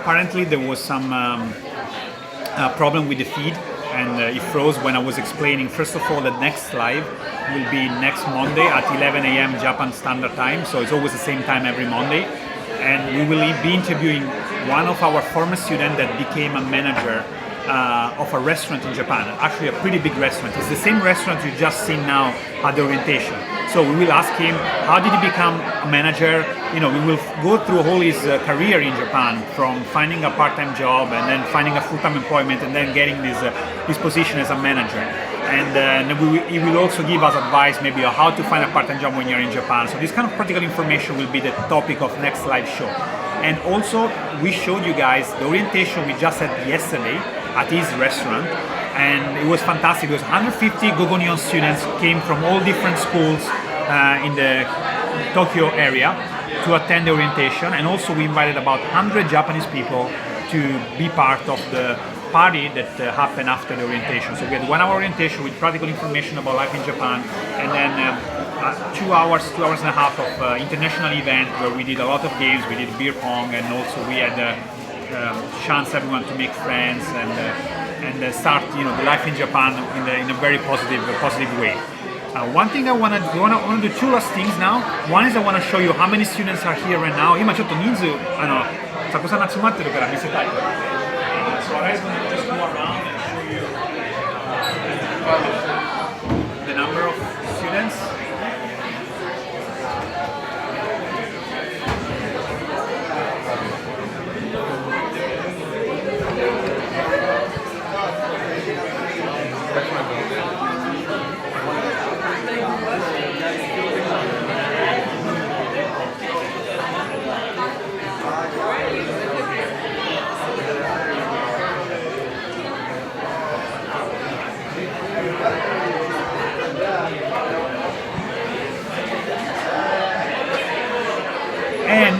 Apparently there was some problem with the feed and it froze when I was explaining. First of all, the next live will be next Monday at 11 a.m. Japan Standard Time, so it's always the same time every Monday. And we will be interviewing one of our former students that became a manager of a restaurant in Japan, actually a pretty big restaurant. It's the same restaurant you just seen now at the orientation. So we will ask him, how did he become a manager? You know, we will go through all his career in Japan, from finding a part-time job and then finding a full-time employment and then getting this position as a manager. And he will also give us advice maybe on how to find a part-time job when you're in Japan. So this kind of practical information will be the topic of next live show. And also, we showed you guys the orientation we just had yesterday at his restaurant, and it was fantastic. It was 150 Go Nihon students came from all different schools in the Tokyo area to attend the orientation, and also we invited about 100 Japanese people to be part of the party that happened after the orientation. So we had 1 hour orientation with practical information about life in Japan, and then 2 hours and a half of international event where we did a lot of games. We did beer pong, and also we had chance everyone to make friends and start, you know, the life in Japan in a very positive way. One thing I want to do 2 last things now. One is I want to show you how many students are here right now. 今ちょっと人数Sakuraさんが集まってるから見せたい。So I'm going to just go around and show you the number of students. And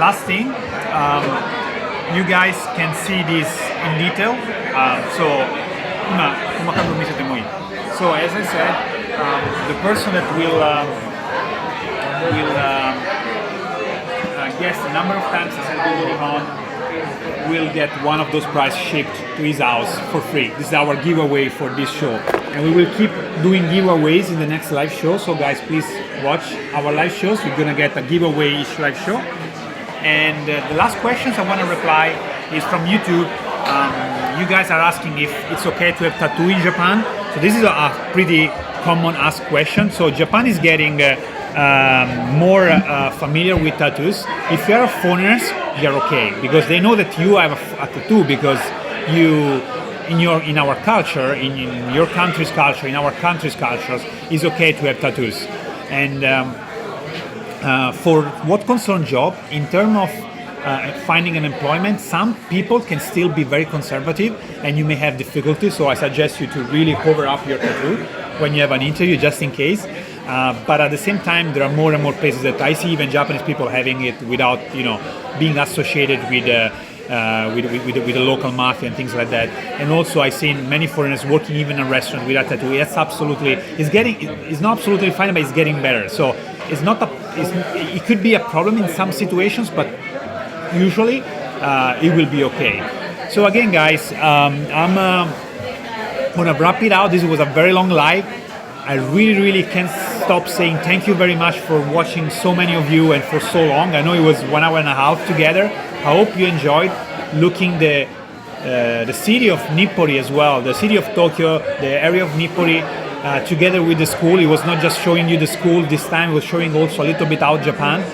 last thing, you guys can see this in detail. So as I said, the person that will guess the number of times he says Nihon will get one of those prizes shipped to his house for free. This is our giveaway for this show, and we will keep doing giveaways in the next live show. So guys, please watch our live shows. We're gonna get a giveaway each live show. And the last questions I want to reply is from YouTube. You guys are asking if it's okay to have tattoo in Japan. So this is a pretty common asked question. So Japan is getting more familiar with tattoos. If you are foreigners, you're okay because they know that you have a tattoo because you in our culture, in your country's culture, in our country's cultures, it's okay to have tattoos. And for what concerns job, in terms of finding an employment, some people can still be very conservative and you may have difficulty. So I suggest you to really cover up your tattoo when you have an interview, just in case. But at the same time, there are more and more places that I see even Japanese people having it without, being associated with the local mafia and things like that. And also I've seen many foreigners working even in a restaurant with a tattoo. That's absolutely, it's not absolutely fine, but it's getting better. So it could be a problem in some situations, but usually it will be okay. So again, guys, I'm gonna wrap it out. This was a very long live. I really can't stop saying thank you very much for watching, so many of you, and for so long. I know it was 1 hour and a half together. I hope you enjoyed looking the city of Nippori as well, the city of Tokyo, the area of Nippori, together with the school. It was not just showing you the school this time, it was showing also a little bit out Japan.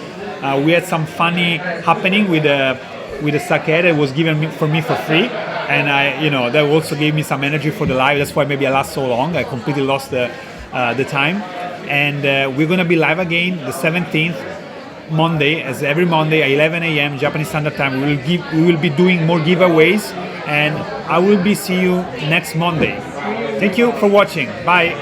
We had some funny happening with the sake that was given for me for free, and that also gave me some energy for the live. That's why maybe I last so long. I completely lost the time. And we're gonna be live again the 17th, Monday, as every Monday at 11 a.m. Japanese Standard Time. We will be doing more giveaways, and I will see you next Monday. Thank you for watching. Bye.